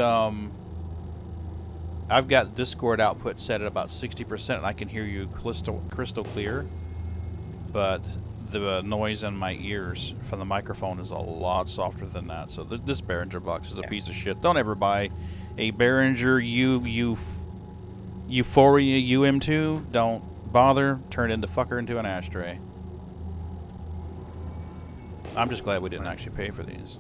Discord output set at about 60%, and I can hear you crystal clear. But the noise in my ears from the microphone is a lot softer than that. So this Behringer box is a piece of shit. Don't ever buy a Behringer Euphoria UM2. Don't bother. Turn the fucker into an ashtray. I'm just glad we didn't actually pay for these.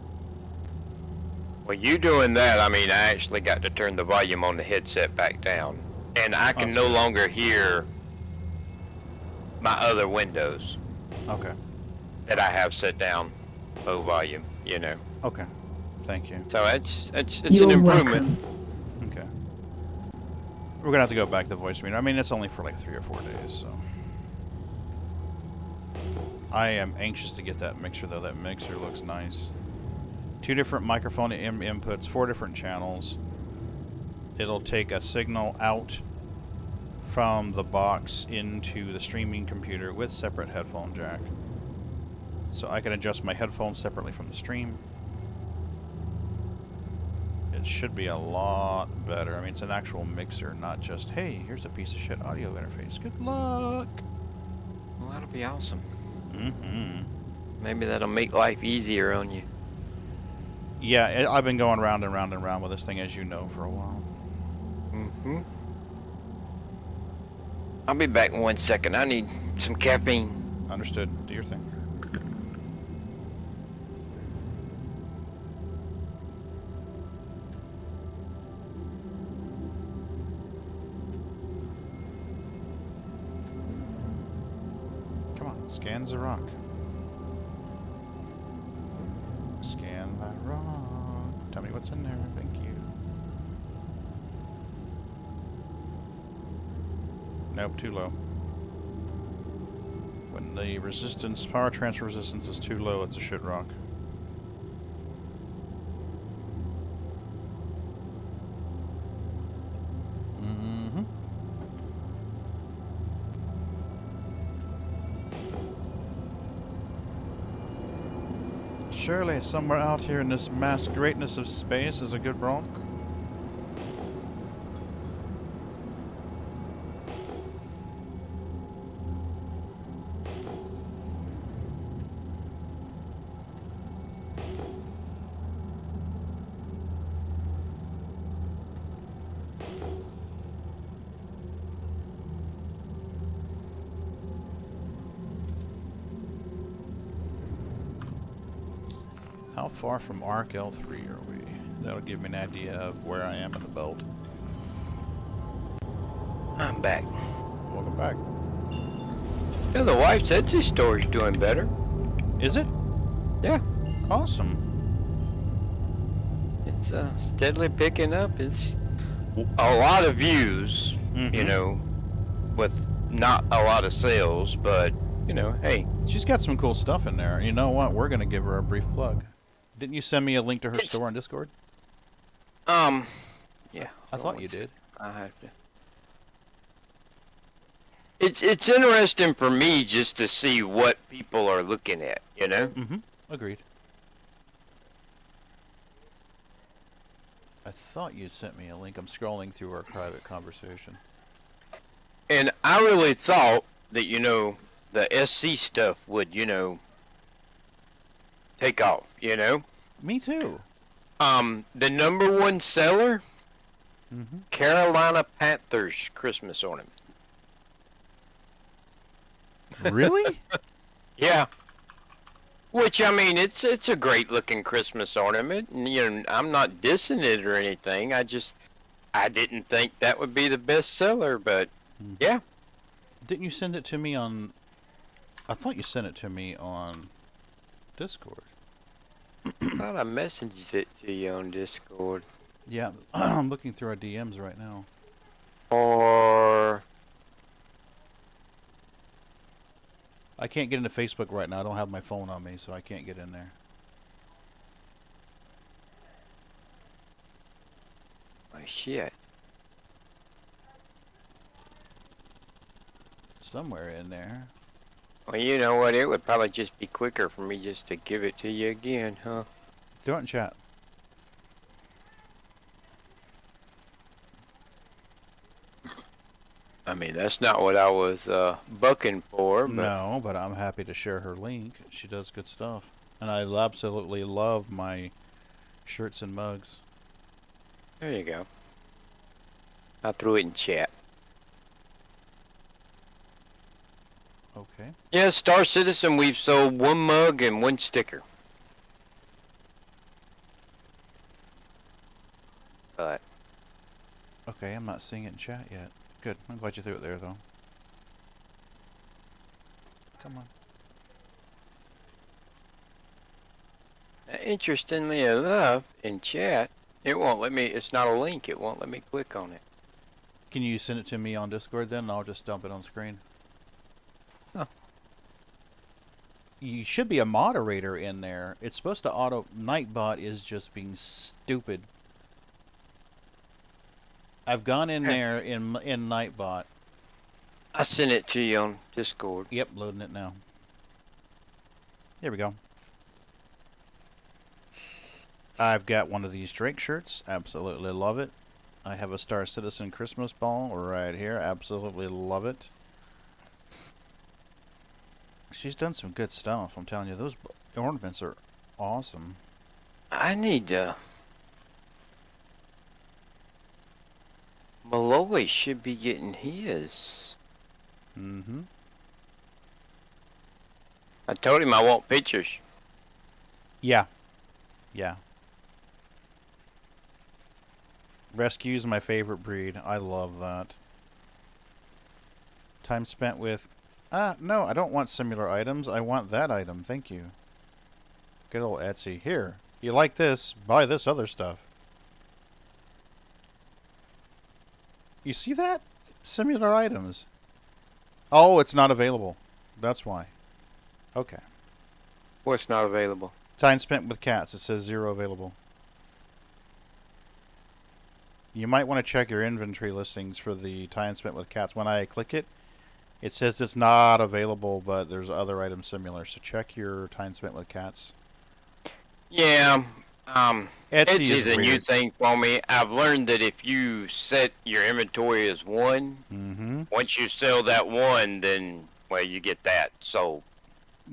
Well, you doing that, I mean, I actually got to turn the volume on the headset back down. And I can no longer hear my other windows. Okay. That I have set down low volume, you know. Okay. Thank you. So it's You're an improvement. welcome. Okay. We're gonna have to go back to voice meter. I mean, it's only for like 3 or 4 days, so. I am anxious to get that mixer, though. That mixer looks nice. 2 different microphone inputs, 4 different channels. It'll take a signal out from the box into the streaming computer with separate headphone jack. So I can adjust my headphones separately from the stream. It should be a lot better. I mean, it's an actual mixer, not just, hey, here's a piece of shit audio interface. Good luck! Well, that'll be awesome. Mm-hmm. Maybe that'll make life easier on you. Yeah, I've been going round and round and round with this thing, as you know, for a while. Mm-hmm. I'll be back in 1 second. I need some caffeine. Understood. Do your thing. Come on, scan the rock. Scan that rock. Tell me what's in there. Thank you. Nope, too low. When the resistance, power transfer resistance is too low, it's a shit rock. Mm-hmm. Surely somewhere out here in this vast greatness of space is a good rock. How far from Arc L3 are we? That'll give me an idea of where I am in the belt. I'm back. Welcome back. Yeah, the wife's Etsy store's doing better. Is it? Yeah. Awesome. It's steadily picking up. It's a lot of views, you know, with not a lot of sales, but, you know, hey. She's got some cool stuff in there. You know what? We're going to give her a brief plug. Didn't you send me a link to her store on Discord? Yeah. I thought you did. I have to. It's interesting for me just to see what people are looking at, you know? Mm-hmm. Agreed. I thought you sent me a link. I'm scrolling through our private conversation. And I really thought that, you know, the SC stuff would, you know, take off, you know? Me too. The #1 seller, Mm-hmm. Carolina Panthers Christmas ornament. Really? Yeah. Which, I mean, it's a great looking Christmas ornament, and, you know, I'm not dissing it or anything. I didn't think that would be the best seller, but yeah. Didn't you send it to me on... I thought you sent it to me on Discord. Thought I messaged it to you on Discord. Yeah, I'm looking through our DMs right now. Or I can't get into Facebook right now. I don't have my phone on me, so I can't get in there. oh shit. Somewhere in there. Well, you know what? It would probably just be quicker for me just to give it to you again, huh? Throw it in chat. I mean, that's not what I was bucking for, but No, but I'm happy to share her link. She does good stuff. And I absolutely love my shirts and mugs. there you go. I threw it in chat. Okay. Yeah, Star Citizen, we've sold 1 mug and 1 sticker. But Okay, I'm not seeing it in chat yet. Good. I'm glad you threw it there, though. Come on. interestingly enough, in chat, it won't let me, it's not a link, it won't let me click on it. Can you send it to me on Discord then? And I'll just dump it on screen. Oh. You should be a moderator in there. It's supposed to auto... Nightbot is just being stupid. I've gone in there in Nightbot. I sent it to you on Discord. Yep, loading it now. There we go. I've got one of these Drake shirts. Absolutely love it. I have a Star Citizen Christmas ball right here. Absolutely love it. She's done some good stuff. I'm telling you, those ornaments are awesome. I need to... Malloy should be getting his. Mm-hmm. I told him I want pictures. Yeah. Yeah. Rescue's my favorite breed. I love that. Time spent with... no, I don't want similar items. I want that item. Thank you. Good old Etsy. Here. You like this? Buy this other stuff. You see that? Similar items. Oh, it's not available. That's why. Okay. What's not available? Time spent with cats. It says 0 available. You might want to check your inventory listings for the time spent with cats. When I click it, it says it's not available, but there's other items similar. So check your time spent with cats. Yeah. Etsy's a new weird. thing for me. I've learned that if you set your inventory as 1, Mm-hmm. once you sell that 1, then, well, you get that sold.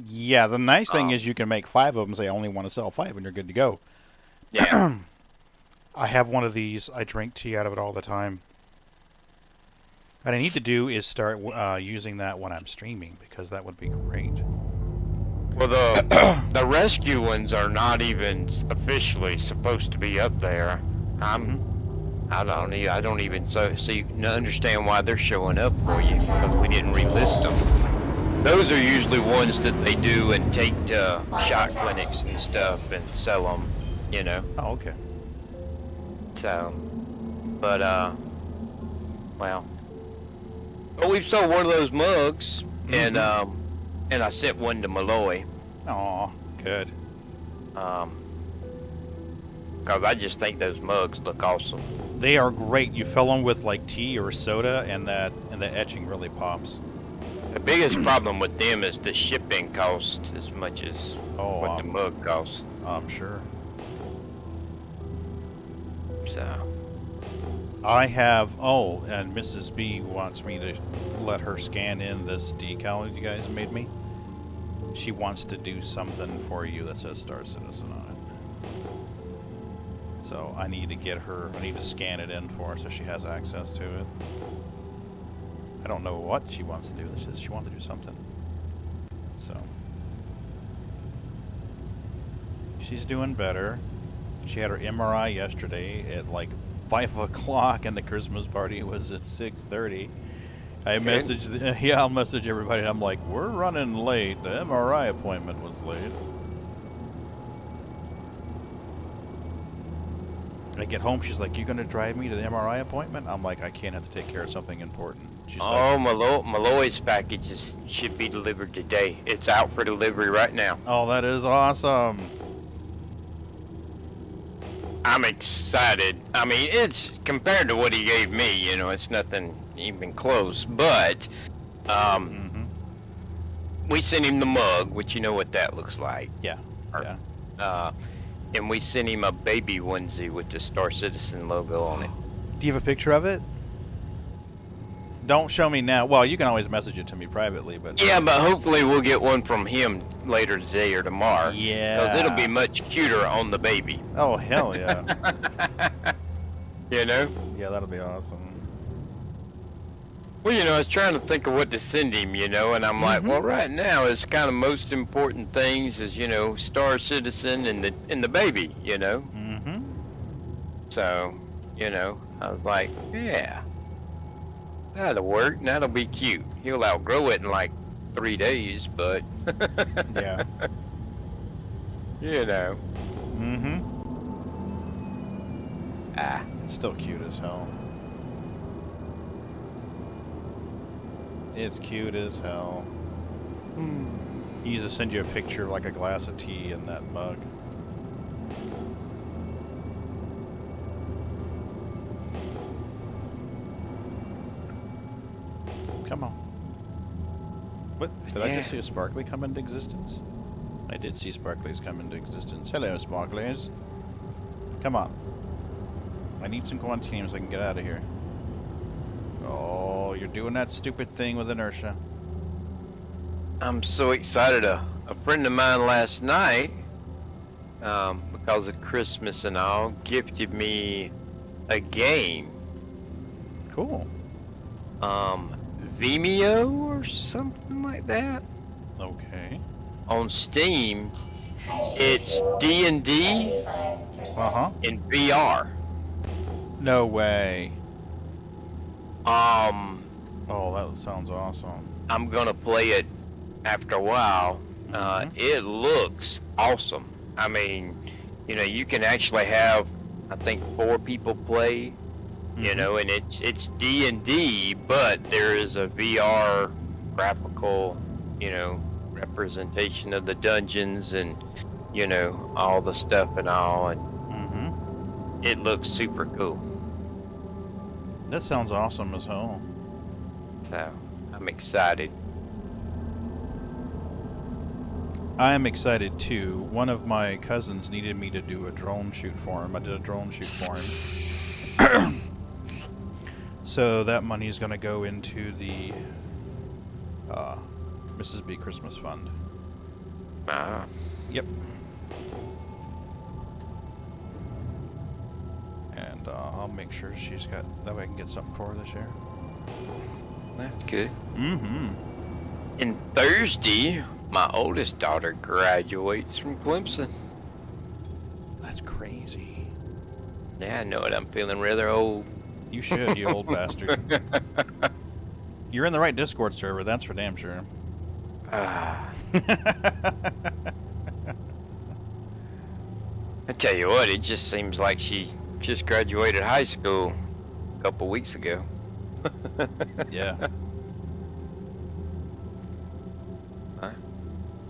Yeah, the nice thing is you can make 5 of them. Say I only want to sell 5, and you're good to go. Yeah. I have one of these. I drink tea out of it all the time. What I need to do is start using that when I'm streaming, because that would be great. Well, the rescue ones are not even officially supposed to be up there. I don't even understand why they're showing up for you, because we didn't relist them. Those are usually ones that they do and take to shot clinics and stuff and sell them, you know. Oh, okay. So, but well, but we've sold one of those mugs, and I sent one to Malloy. Aw, good. Cause I just think those mugs look awesome. They are great. You fill them with like tea or soda, and the etching really pops. The biggest problem with them is the shipping cost as much as what the I'm mug costs. sure. So, I have. Oh, and Mrs. B wants me to let her scan in this decal you guys made me. She wants to do something for you that says Star Citizen on it. So I need to get her. I need to scan it in for her so she has access to it. I don't know what she wants to do. She wants to do something. So she's doing better. She had her MRI yesterday at like 5 o'clock, and the Christmas party was at 6:30. I messaged, I'll message everybody. I'm like, we're running late. The MRI appointment was late. I get home, she's like, "You gonna drive me to the MRI appointment?" I'm like, "I can't have to take care of something important." She's Oh, like, Malloy's package should be delivered today. It's out for delivery right now. "Oh, that is awesome." I'm excited. I mean, it's compared to what he gave me, you know, it's nothing even close. But Mm-hmm. we sent him the mug, which you know what that looks like. Yeah. Yeah. And we sent him a baby onesie with the Star Citizen logo on it. Do you have a picture of it? Don't show me now. Well, you can always message it to me privately, but Yeah, but hopefully we'll get one from him later today or tomorrow. yeah, Because it'll be much cuter on the baby. Oh hell yeah! You know? Yeah, that'll be awesome. Well, you know, I was trying to think of what to send him, you know, and I'm like, well, right now, it's kind of most important things is, you know, Star Citizen and the baby, you know. Mm-hmm. So, you know, I was like, yeah, that'll work. And that'll be cute. He'll outgrow it in like 3 days, but Yeah. you know, Mm-hmm. ah, It's still cute as hell. It's cute as hell. He needs to send you a picture of like a glass of tea in that mug. Come on. What? Did I just see a sparkly come into existence? I did see sparklies come into existence. Hello, sparklies. Come on. I need some quantine so I can get out of here. Oh, you're doing that stupid thing with inertia. I'm so excited. A friend of mine last night, because of Christmas and all, gifted me a game. Cool. Vimeo or something like that Okay. on Steam. It's D&D 95%. Uh-huh. in VR. No way. Um, Oh, that sounds awesome. I'm gonna play it after a while. It looks awesome. I mean, you know, you can actually have, I think, 4 people play. You know, and it's D&D, but there is a VR graphical, you know, representation of the dungeons and, you know, all the stuff and all, and Mm-hmm. it looks super cool. That sounds awesome as hell. So I'm excited. I am excited too. One of my cousins needed me to do a drone shoot for him. I did a drone shoot for him. So that money is going to go into the Mrs. B Christmas Fund. Yep. And I'll make sure she's got, that way I can get something for her this year. That's good. Mm-hmm. And Thursday, my oldest daughter graduates from Clemson. That's crazy. Yeah, I know it. I'm feeling rather old. You should, you old bastard. You're in the right Discord server, that's for damn sure. I tell you what, it just seems like she just graduated high school a couple weeks ago. Yeah.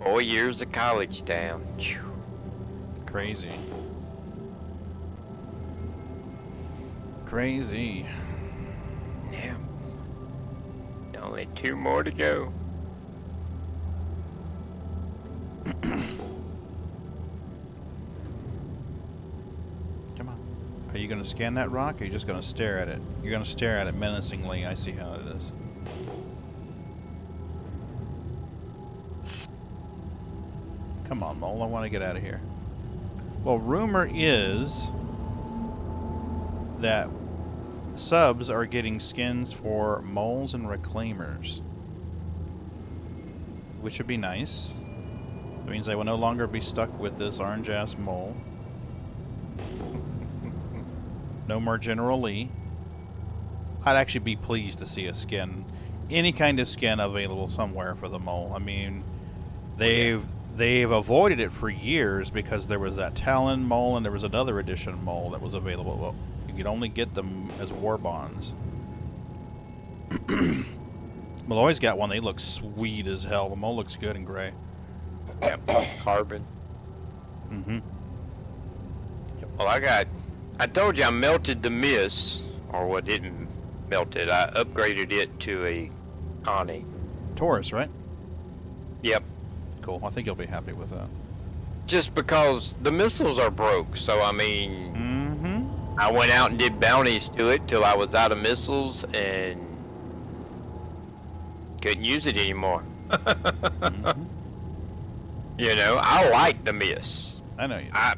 4 years of college down. Phew. Crazy. Crazy. Yeah. Only 2 more to go. Come on. Are you going to scan that rock, or are you just going to stare at it? You're going to stare at it menacingly. I see how it is. Come on, Mole. I want to get out of here. Well, rumor is that subs are getting skins for moles and reclaimers, which would be nice. That means I will no longer be stuck with this orange-ass mole. No more General Lee. I'd actually be pleased to see a skin, any kind of skin available somewhere for the mole. I mean, they've They've avoided it for years because there was that Talon mole and there was another edition mole that was available. Well, you could only get them as war bonds. Malloy's got one. They look sweet as hell. The mole looks good in gray. Yep. Carbon. Mm-hmm. Well, I told you I melted the Miss, or what didn't melt it. I upgraded it to a Connie. Taurus, right? Yep. Cool. I think you'll be happy with that. Just because the missiles are broke, so I mean, Mm-hmm. I went out and did bounties to it till I was out of missiles and couldn't use it anymore. Mm-hmm. You know, I like the Miss. I know you. I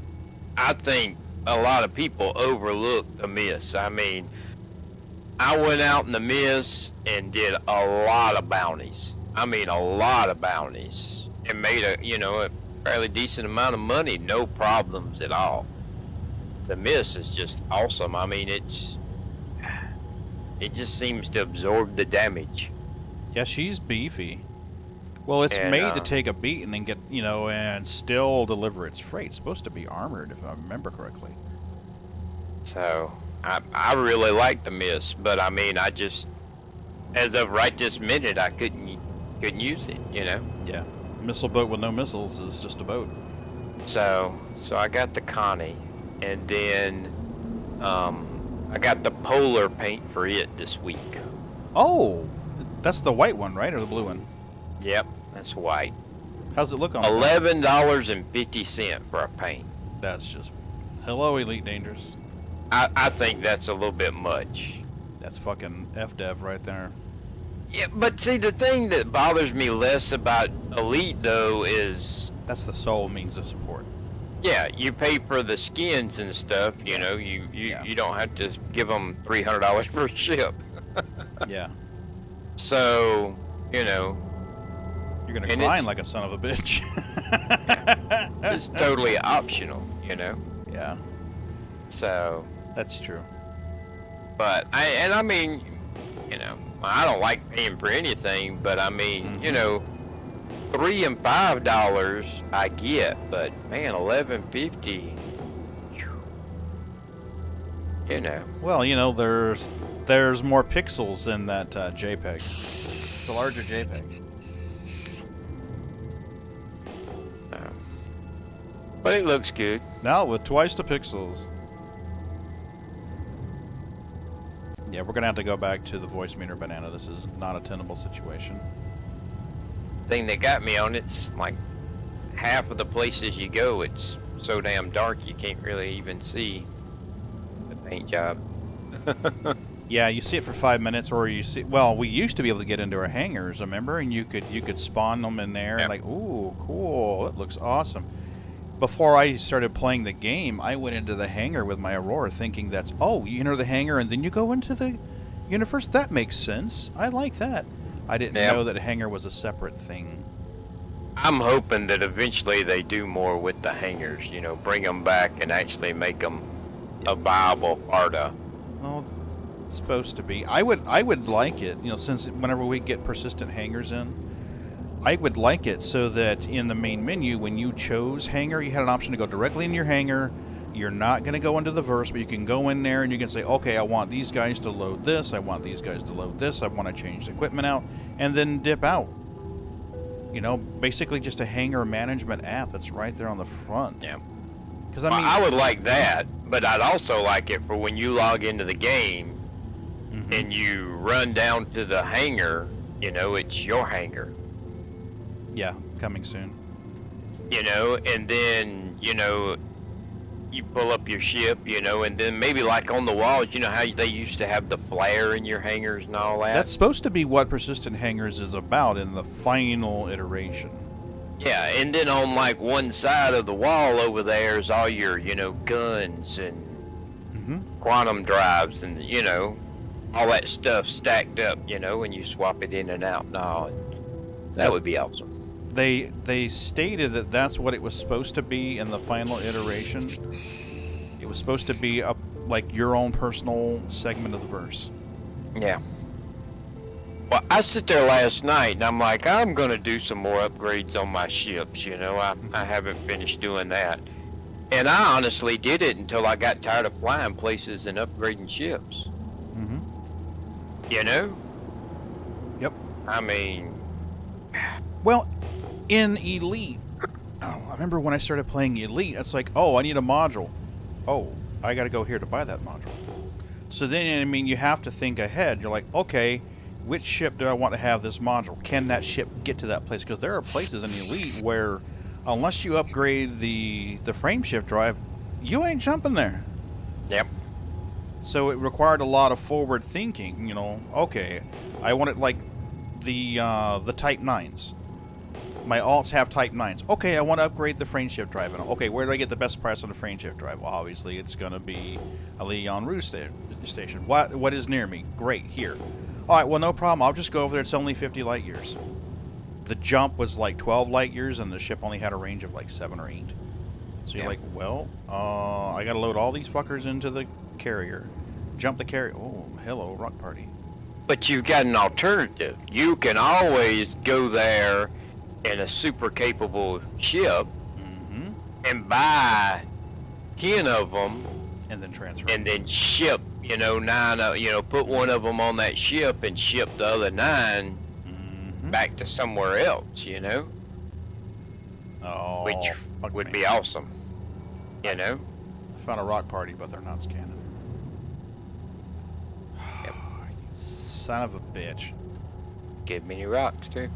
think a lot of people overlook the Miss. I mean, I went out in the Miss and did a lot of bounties. I mean, a lot of bounties, and made a fairly decent amount of money, no problems at all. The Miss is just awesome. I mean, it just seems to absorb the damage. Yeah, she's beefy. Well, it's And, made to take a beating and get, and still deliver its freight. It's supposed to be armored, if I remember correctly. So I really like the Miss, but I mean, I just, as of right this minute, I couldn't use it. Yeah. Missile boat with no missiles is just a boat. So I got the Connie, and then I got the Polar paint for it this week. Oh! That's the white one, right? Or the blue one? Yep, that's white. How's it look on the $11.50 for a paint. That's just... Hello, Elite Dangerous. I think that's a little bit much. That's fucking FDev right there. Yeah, but see, the thing that bothers me less about Elite, though, is... That's the sole means of support. Yeah, you pay for the skins and stuff, you don't have to give them $300 per ship. Yeah. So, You're gonna And grind it's- like a son of a bitch. it's totally optional, Yeah, So, that's true. but I mean, I don't like paying for anything, but I mean, $3 and $5 I get, but man, $11.50. Well, there's more pixels in that JPEG. It's a larger JPEG. But it looks good. Now with twice the pixels. Yeah, we're gonna have to go back to the voice meter banana. This is not a tenable situation. Thing that got me on it's like half of the places you go, it's so damn dark you can't really even see the paint job. Yeah, you see it for 5 minutes, or you see. Well, we used to be able to get into our hangars, remember? And you could spawn them in there, and like, ooh, cool, that looks awesome. Before I started playing the game, I went into the hangar with my Aurora, thinking that's you enter the hangar and then you go into the universe. That makes sense. I like that. I didn't know that a hangar was a separate thing. I'm hoping that eventually they do more with the hangars, bring them back and actually make them a viable part of. Well, it's supposed to be. I would like it, since whenever we get persistent hangars in, I would like it so that in the main menu, when you chose hangar, you had an option to go directly in your hangar. You're not going to go into the verse, but you can go in there and you can say, okay, I want these guys to load this, I want these guys to load this, I want to change the equipment out, and then dip out. Basically just a hangar management app that's right there on the front. Yeah. Because I would like that, but I'd also like it for when you log into the game and you run down to the hangar, it's your hangar. Yeah, coming soon. And then, you pull up your ship, and then maybe like on the walls, how they used to have the flare in your hangars and all that? That's supposed to be what persistent hangars is about in the final iteration. Yeah, and then on like one side of the wall over there is all your, guns and quantum drives and, all that stuff stacked up, and you swap it in and out and all. That would be awesome. They stated that that's what it was supposed to be in the final iteration. It was supposed to be like your own personal segment of the verse. Yeah. Well, I sit there last night and I'm like, I'm gonna do some more upgrades on my ships. You know, I haven't finished doing that, and I honestly did it until I got tired of flying places and upgrading ships. Mm-hmm. You know? Yep. I mean, Well, in Elite, oh, I remember when I started playing Elite, it's like, oh, I need a module. Oh, I got to go here to buy that module. So then, I mean, you have to think ahead. You're like, okay, which ship do I want to have this module? Can that ship get to that place? Because there are places in Elite where, unless you upgrade the frame shift drive, you ain't jumping there. yep. So it required a lot of forward thinking. You know, okay, I want it like the Type 9s. My alts have Type 9s. Okay, I want to upgrade the frame shift drive. And okay, where do I get the best price on the frame shift drive? Well, obviously, it's going to be a Leon Rue station. What is near me? Great, here. All right, well, no problem. I'll just go over there. It's only 50 light years. The jump was like 12 light years, and the ship only had a range of like 7 or 8. So you're like, well, I got to load all these fuckers into the carrier. Jump the carrier. Oh, hello, rock party. But you've got an alternative. You can always go there in a super capable ship Mm-hmm. and buy 10 of them And then transfer. and then ship, 9, put one of them on that ship and ship the other 9 Mm-hmm. back to somewhere else, Oh, which fuck would me. be awesome, I found a rock party, but they're not scanning. Yep. You son of a bitch. Give many rocks too.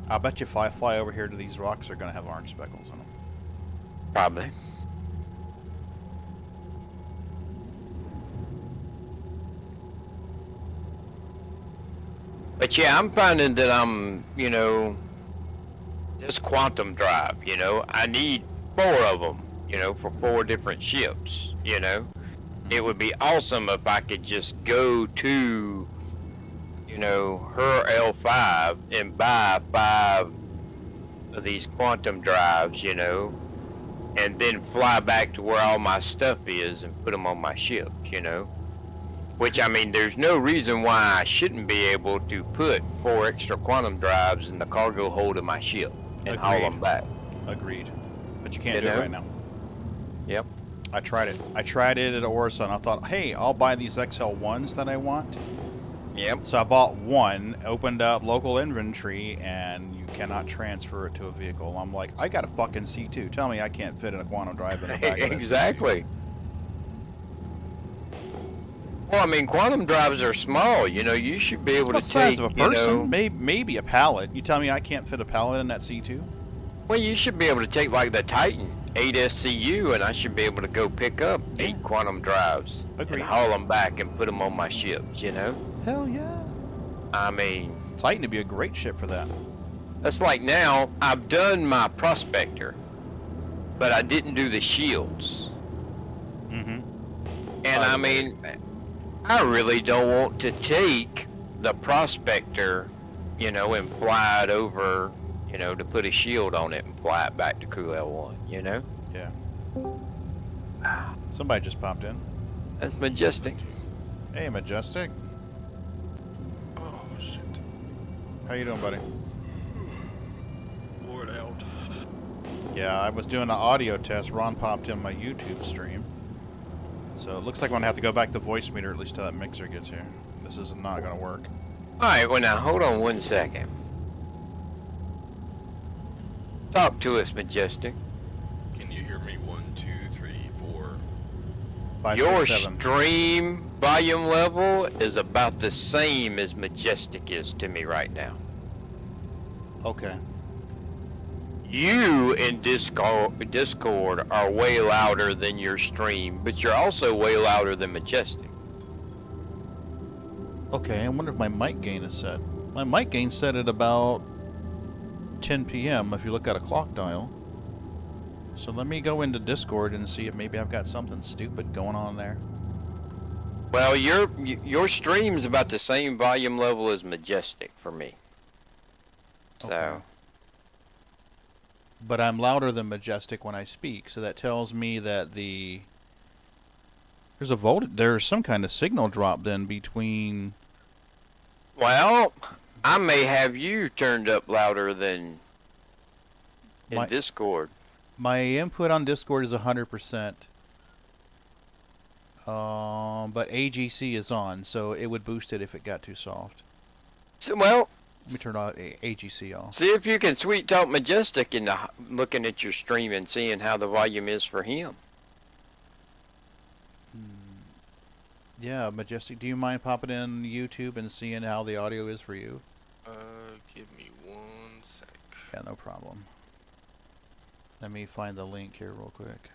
I bet you if I fly over here to these rocks, they're going to have orange speckles in them. Probably. But yeah, I'm finding that I'm, this quantum drive, I need 4 of them, for 4 different ships, It would be awesome if I could just go to, her L5 and buy 5 of these quantum drives, and then fly back to where all my stuff is and put them on my ship, Which, I mean, there's no reason why I shouldn't be able to put 4 extra quantum drives in the cargo hold of my ship and haul them back. Agreed. But you can't You do it know? right now. Yep. I tried it. I tried it at Orsa, and I thought, hey, I'll buy these XL1s that I want. Yep. So I bought one, opened up local inventory, and you cannot transfer it to a vehicle. I'm like, I got a fucking C2. Tell me I can't fit in a quantum drive in the back of that Exactly. Well, I mean, quantum drives are small. You should be able What to size take, of a person? Maybe a pallet. You tell me I can't fit a pallet in that C2? well, you should be able to take like the Titan 8 SCU, and I should be able to go pick up 8 quantum drives Agreed. and haul them back and put them on my ship. Hell yeah. I mean, Titan would be a great ship for that. that's like now I've done my prospector, but I didn't do the shields. Mm-hmm. And I mean, I really don't want to take the prospector, and fly it over, to put a shield on it and fly it back to Crew L1, Yeah. Somebody just popped in. That's majestic. Hey, Majestic. Oh, shit. How you doing, buddy? Lord out. Yeah, I was doing an audio test. Ron popped in my YouTube stream. So it looks like I'm going to have to go back to voice meter at least till that mixer gets here. This is not going to work. Alright, well now hold on 1 second. Talk to us, Majestic. Can you hear me? 1, 2, 3, 4. 5, Your 6, 7. stream volume level is about the same as Majestic is to me right now. Okay. You in Discord are way louder than your stream, but you're also way louder than Majestic. Okay, I wonder if my mic gain is set. My mic gain's set at about 10 p.m. if you look at a clock dial. So let me go into Discord and see if maybe I've got something stupid going on there. Well, your stream's about the same volume level as Majestic for me. So, Okay. But I'm louder than Majestic when I speak, so that tells me that there's some kind of signal dropped in between Well, I may have you turned up louder than in My- Discord. My input on Discord is 100%. But AGC is on, so it would boost it if it got too soft. So, well, Let me turn AGC off. see if you can sweet talk Majestic into looking at your stream and seeing how the volume is for him. Yeah, Majestic, do you mind popping in YouTube and seeing how the audio is for you? Give me 1 sec. Yeah, no problem. Let me find the link here real quick.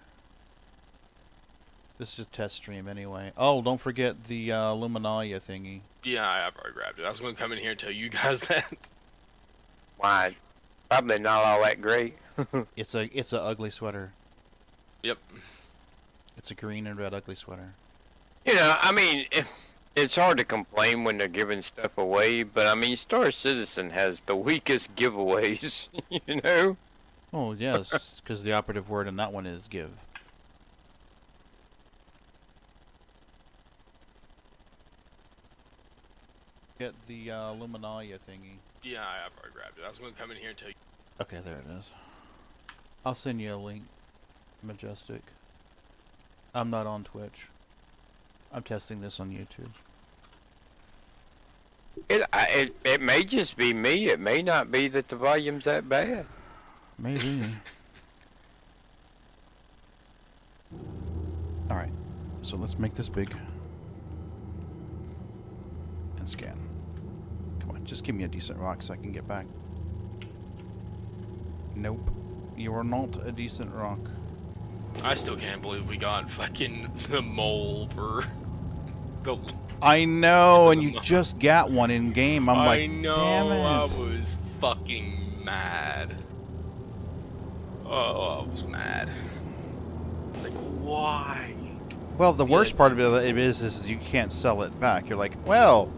This is a test stream anyway. Oh, don't forget the Luminalia thingy. Yeah, I've already grabbed it. I was going to come in here and tell you guys that. Why? Probably not all that great. It's a ugly sweater. Yep. It's a green and red ugly sweater. You know, I mean, it's hard to complain when they're giving stuff away, but I mean, Star Citizen has the weakest giveaways, you know? Oh yes, because the operative word in that one is give. Get the Luminalia thingy. Yeah, I've already grabbed it. I was going to come in here and tell you. Okay, there it is. I'll send you a link, Majestic. I'm not on Twitch. I'm testing this on YouTube. It may just be me. It may not be that the volume's that bad. Maybe. Alright, so let's make this big. And scan. Come on, just give me a decent rock so I can get back. Nope. You are not a decent rock. I still can't believe we got fucking the mole for the. I know, and you just got one in game. I'm like, I know, damn it. I was fucking mad. Oh, I was mad. Like, why? Well, the Yeah. worst part of it is you can't sell it back. You're like, well,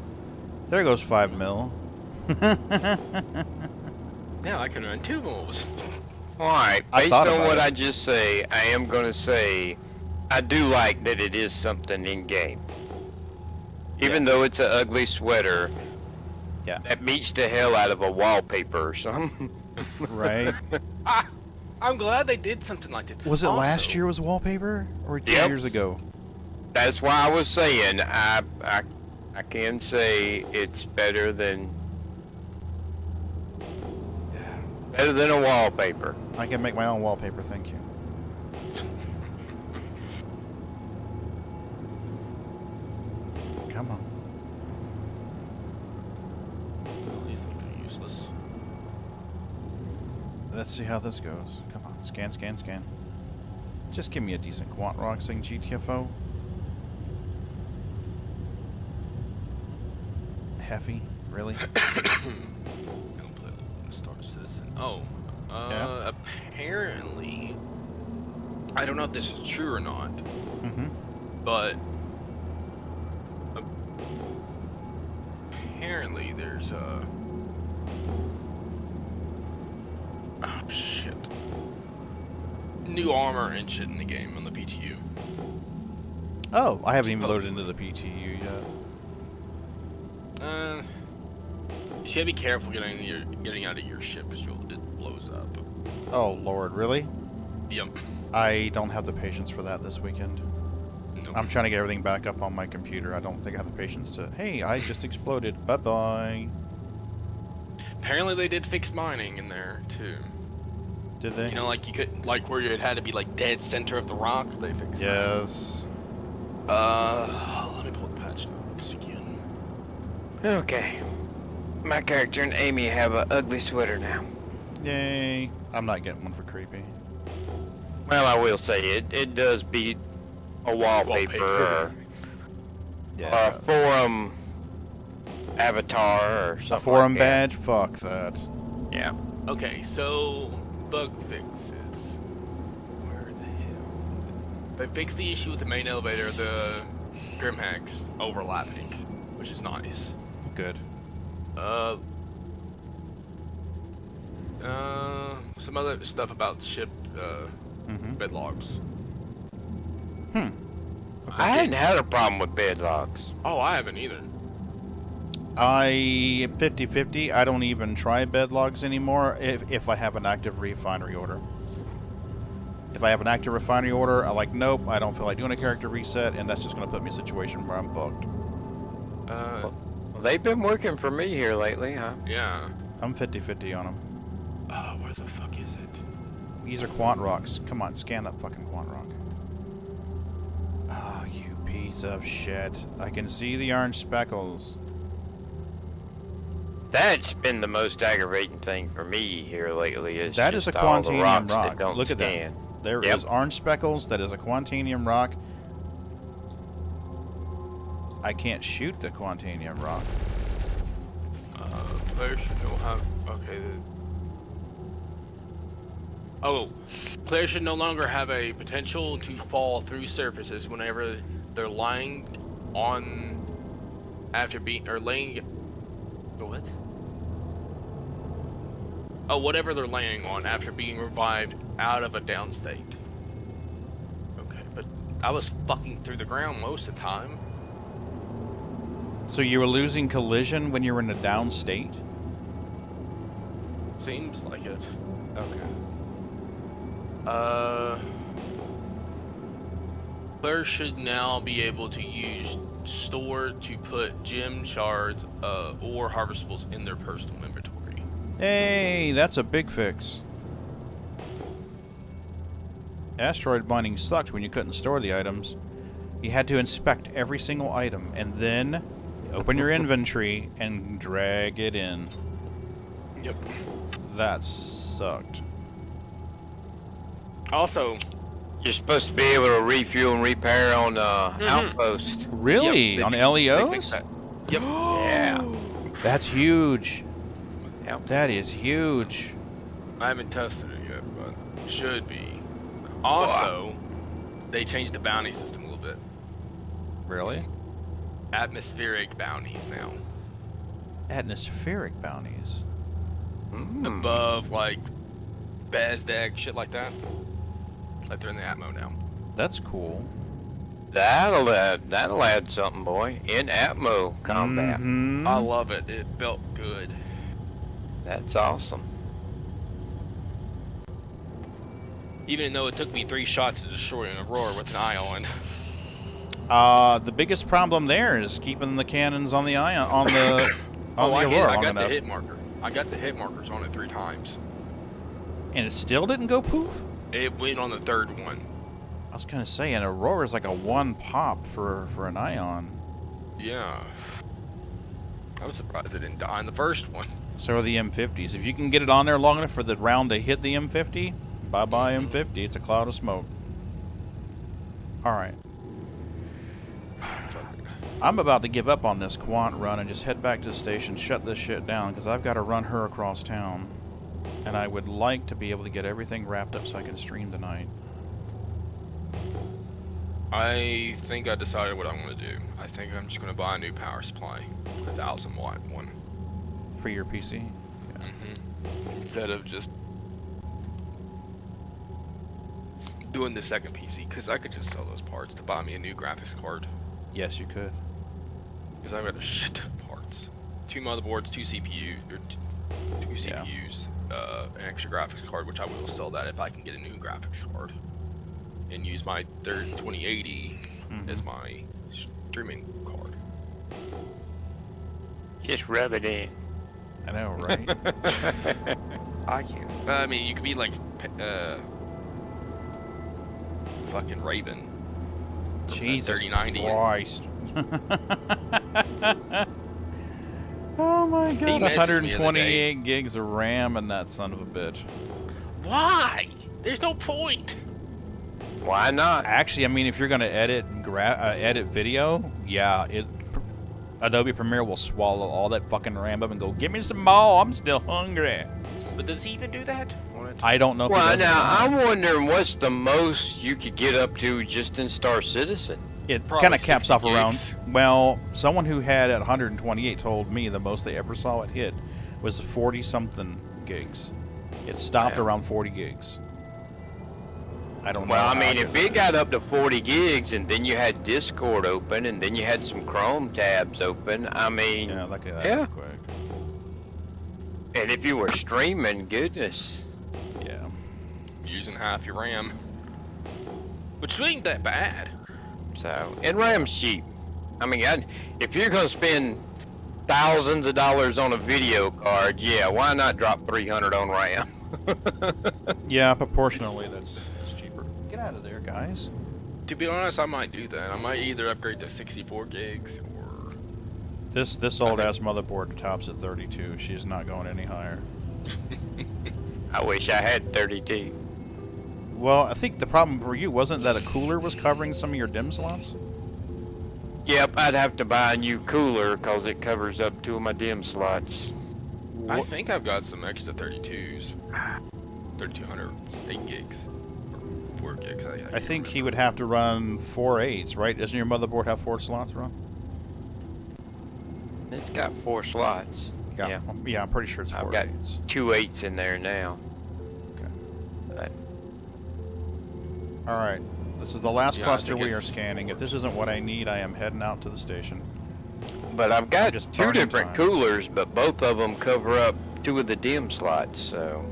there goes 5 mil. Yeah, I can run 2 moles. Alright, I based thought on about what it. I just say, I am going to say I do like that it is something in game. Even though it's an ugly sweater, Yeah. that beats the hell out of a wallpaper or something. Right? I'm glad they did something like that. Was it last Also- year was wallpaper? Or 2 Yep. years ago? That's why I was saying I can say it's better than a wallpaper. I can make my own wallpaper, thank you. Come on. Oh, these look useless. Let's see how this goes. Come on, scan, scan, scan. Just give me a decent quant rock thing, GTFO. Heffy? Really? Star Citizen. Oh, Yeah. apparently, I don't know if this is true or not, Mm-hmm. but apparently there's a. Oh shit! New armor and shit in the game on the PTU. Oh, I haven't even loaded into the PTU yet. You should be careful getting out of your ship as it blows up. Oh, Lord, really? Yep. I don't have the patience for that this weekend. Nope. I'm trying to get everything back up on my computer. I don't think I have the patience to... Hey, I just exploded. Bye-bye. Apparently they did fix mining in there too. Did they? You know, like you could, like where it had to be like dead center of the rock. They fixed that. Yes. Let me pull the patch notes again. Okay. My character and Amy have an ugly sweater now. Yay. I'm not getting one for creepy. Well, I will say it does beat a wallpaper, or a forum avatar or something. A forum like that. badge? Fuck that. Yeah. Okay, so bug fixes. Where the hell? They fixed the issue with the main elevator, the Grimhacks overlapping, which is nice. Good. Some other stuff about ship Mm-hmm. bed logs. Hmm. I hadn't had a problem with bed logs. Oh, I haven't either. I 50-50. I don't even try bed logs anymore if I have an active refinery order. If I have an active refinery order, I like, nope, I don't feel like doing a character reset, and that's just going to put me in a situation where I'm fucked. Well, they've been working for me here lately, huh? Yeah. I'm 50-50 on them. Oh, where the fuck is it? These are quant rocks. Come on, scan that fucking quant rock. Oh, you piece of shit. I can see the orange speckles. That's been the most aggravating thing for me here lately. Is That is a just all the quantanium rocks rock. that don't Look at scan. that. There Yep. is orange speckles. That is a quantanium rock. I can't shoot the quantanium rock. Players should know how. Okay. Oh, players should no longer have a potential to fall through surfaces whenever they're lying on after being or laying. What? Oh, whatever they're laying on after being revived out of a down state. Okay, but I was fucking through the ground most of the time. So you were losing collision when you were in a down state? Seems like it. Okay. Players should now be able to use store to put gem shards or harvestables in their personal inventory. Hey, that's a big fix. Asteroid mining sucked when you couldn't store the items. You had to inspect every single item and then open your inventory and drag it in. Yep. That sucked. Also, You're supposed to be able to refuel and repair on outpost. Really? yep, On they LEOs? fixed that. Yep. Yeah. That's huge. Yep. That is huge. I haven't tested it yet, but should be. Also, they changed the bounty system a little bit. Really? Atmospheric bounties now. Atmospheric bounties. Above, like, Bazdag, shit like that. Like they're in the Atmo now. That's cool. That'll add something, boy. In Atmo combat. Mhm. I love it. It felt good. That's awesome. Even though it took me 3 shots to destroy an Aurora with an eye on. The biggest problem there is keeping the cannons on the ion on the on the I Aurora long got enough. the hit marker. I got the hit markers on it 3 times. And it still didn't go poof? It went on the 3rd one. I was gonna say an Aurora is like a 1 pop for an ion. Yeah. I was surprised it didn't die in the first one. So are the M50s. If you can get it on there long enough for the round to hit the M50, bye-bye M50. It's a cloud of smoke. Alright. I'm about to give up on this quant run and just head back to the station, shut this shit down, because I've got to run her across town. And I would like to be able to get everything wrapped up so I can stream tonight. I think I decided what I'm going to do. I think I'm just going to buy a new power supply. A 1000-watt one. For your PC? Instead of just doing the second PC, because I could just sell those parts to buy me a new graphics card. Yes, you could. Because I've got a shit ton of parts. 2 motherboards, 2 CPUs, or 2 CPUs, an extra graphics card, which I will sell that if I can get a new graphics card. And use my third 2080 as my streaming card. Just rub it in. I know, right? I can't. I mean, you could be like, fucking Raven. Jesus 3090. Christ. Oh my god, He messaged me the other 128 gigs of RAM and that son of a bitch. Why? There's no point. Why not? Actually, I mean, if you're going to edit edit video, yeah, Adobe Premiere will swallow all that fucking RAM up and go, give me some more, I'm still hungry. But does he even do that? I don't know if he Well, does or now not. I'm wondering what's the most you could get up to just in Star Citizen. It Probably kind of caps 60 off around, gigs. well, someone who had at 128 told me the most they ever saw it hit was 40-something gigs. It stopped Yeah. around 40 gigs. I don't know. Well, I how mean, good if that it got is. up to 40 gigs and then you had Discord open and then you had some Chrome tabs open, I mean, Yeah, look at that yeah. real quick. And if you were streaming, goodness. Yeah. Using half your RAM. Which ain't that bad. So, and RAM's cheap. I mean, if you're going to spend thousands of dollars on a video card, yeah, why not drop 300 on RAM? Yeah, proportionally, that's cheaper. Get out of there, guys. To be honest, I might do that. I might either upgrade to 64 gigs or... This old ass motherboard tops at 32. She's not going any higher. I wish I had 32. Well, I think the problem for you wasn't that a cooler was covering some of your DIMM slots? Yep, I'd have to buy a new cooler because it covers up 2 of my DIMM slots. I think I've got some extra 32s. 3200, 8 gigs. Or 4 gigs. I think he would have to run 4 8s, right? Doesn't your motherboard have 4 slots, Ron? It's got 4 slots. Yeah. Yeah, I'm pretty sure it's 4 I've got 8s. 2 8s in there now. Okay. But Alright. This is the last Yeah, I cluster think we are it's- scanning. If this isn't what I need, I am heading out to the station. I've got just 2 burning different time. coolers, but both of them cover up 2 of the DIMM slots, so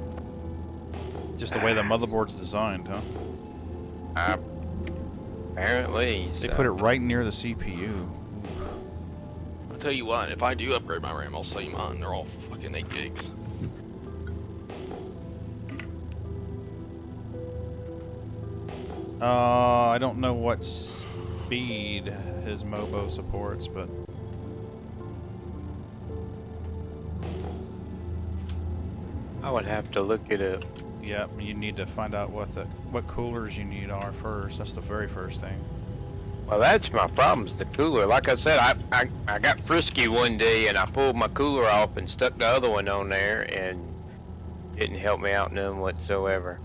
Just the way the motherboard's designed, huh? apparently. They so. put it right near the CPU. I'll tell you what, if I do upgrade my RAM, I'll sell you mine. They're all fucking 8 gigs. I don't know what speed his Mobo supports, but I would have to look it up. yeah, you need to find out what coolers you need are first. That's the very first thing. Well, that's my problem, is the cooler. Like I said, I got frisky one day and I pulled my cooler off and stuck the other one on there and didn't help me out none whatsoever.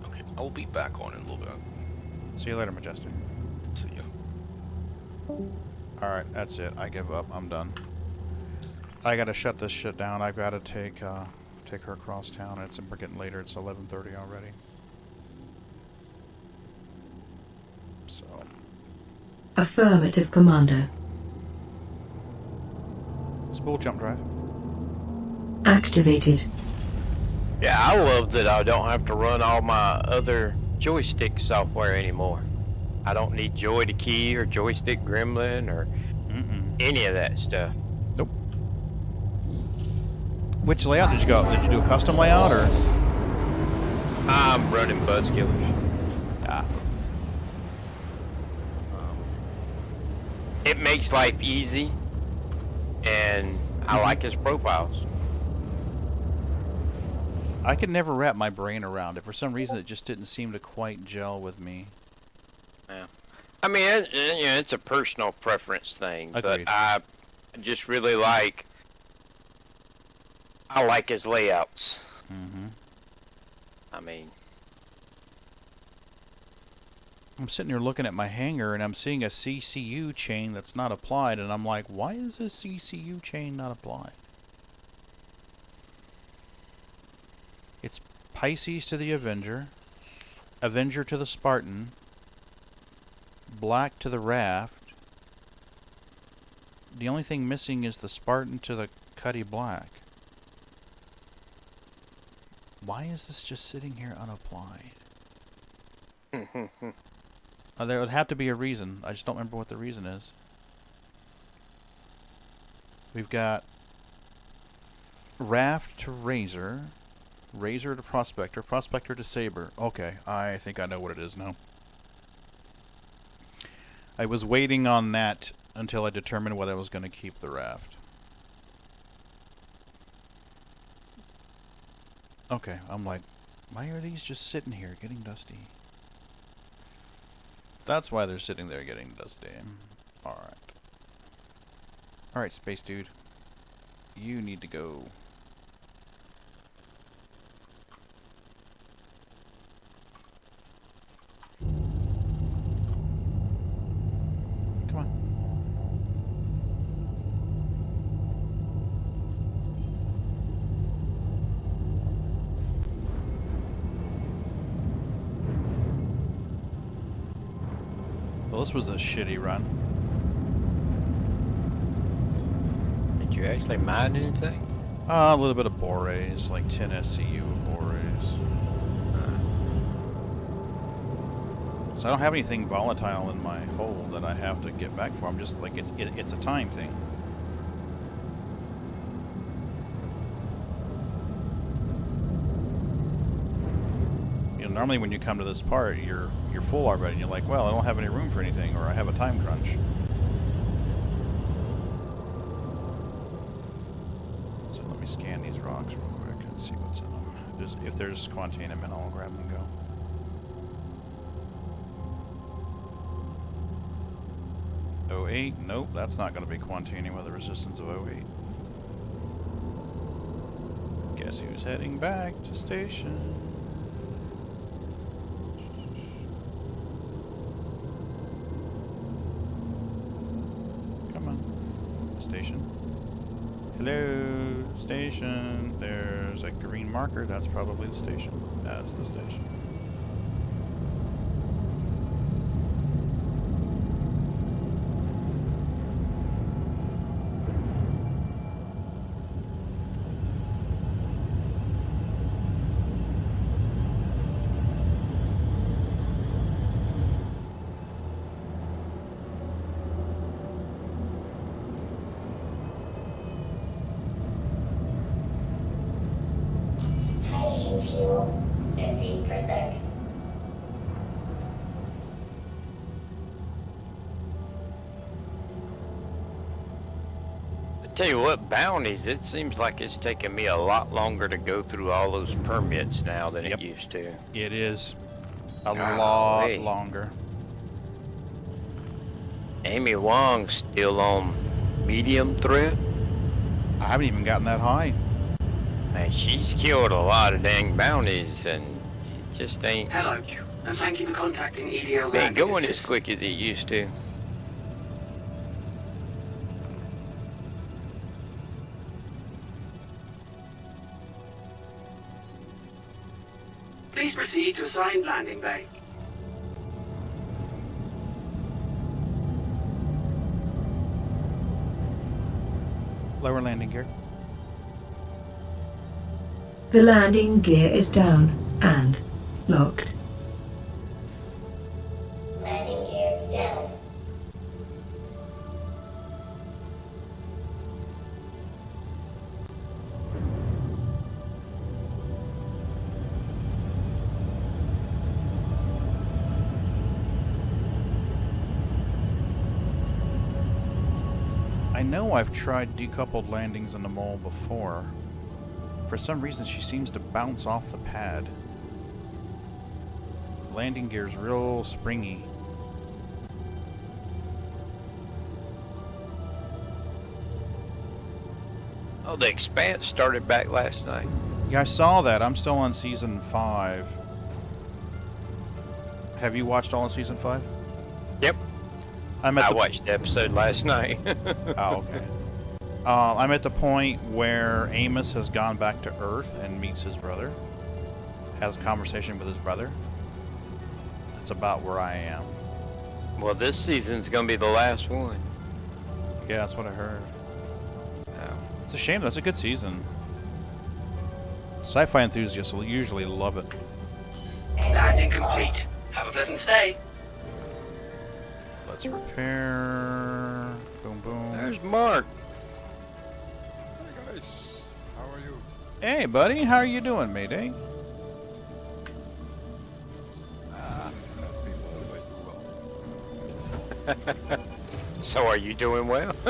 Okay, I'll be back on in a little bit. See you later, Majestic. See ya. Alright, that's it. I give up. I'm done. I gotta shut this shit down. I've gotta take her across town. We're getting later. It's 11:30 already. So, Affirmative, Commander. spool jump drive. Activated. Yeah, I love that I don't have to run all my other joystick software anymore. I don't need Joy to Key or Joystick Gremlin or any of that stuff. Nope. Which layout did you go? Did you do a custom layout or? I'm running Buzzkillers. Ah. It makes life easy, and I like his profiles. I could never wrap my brain around it. For some reason, it just didn't seem to quite gel with me. Yeah. I mean, it's a personal preference thing, Agreed. but I just really like his layouts. Mm-hmm. I mean, I'm sitting here looking at my hanger, and I'm seeing a CCU chain that's not applied, and I'm like, why is this CCU chain not applied? It's Pisces to the Avenger, Avenger to the Spartan, Black to the Raft. The only thing missing is the Spartan to the Cuddy Black. Why is this just sitting here unapplied? There would have to be a reason. I just don't remember what the reason is. We've got Raft to Razor, Razor to Prospector, Prospector to Saber. Okay, I think I know what it is now. I was waiting on that until I determined whether I was going to keep the Raft. Okay, I'm like, why are these just sitting here getting dusty? That's why they're sitting there getting dusty. Alright. Alright, Space Dude. You need to go. Come on. Well, this was a shitty run. Did you actually mine anything? A little bit of borays, like 10 SCU of borays. So I don't have anything volatile in my hold that I have to get back for. I'm just like, it's a time thing. You know, normally when you come to this part, you're full already, and you're like, well, I don't have any room for anything, or I have a time crunch. So let me scan these rocks real quick and see what's in them. If there's quantium, and I'll grab them and go. '08? Nope, that's not going to be quantinium with a resistance of '08. Guess who's heading back to station? Come on. Station. Hello, station. There's a green marker. That's probably the station. That's the station. Hydrogen fuel, 50%. I tell you what, bounties, it seems like it's taking me a lot longer to go through all those permits now than Yep. it used to. It is a Golly. lot longer. Amy Wong's still on medium threat. I haven't even gotten that high. Man, she's killed a lot of dang bounties, and it just ain't, Hello, and thank you for contacting EDL ain't Landing going as Assist. quick as it used to. Please proceed to assigned landing bay. Lower landing gear. The landing gear is down and locked. Landing gear down. I know I've tried decoupled landings in the mole before. For some reason, she seems to bounce off the pad. The landing gear's real springy. Oh, the Expanse started back last night. Yeah, I saw that. I'm still on season 5. Have you watched all of season 5? Yep. I'm at I the watched the episode last night. Oh, okay. I'm at the point where Amos has gone back to Earth and meets his brother. Has a conversation with his brother. That's about where I am. Well, this season's gonna be the last one. Yeah, that's what I heard. Oh. It's a shame. That's a good season. Sci-fi enthusiasts will usually love it. Landing complete. Have a pleasant stay. Let's repair. Boom, boom. There's Mark. Hey guys, how are you? Hey, buddy. How are you doing, Mayday? People always do well. So are you doing well?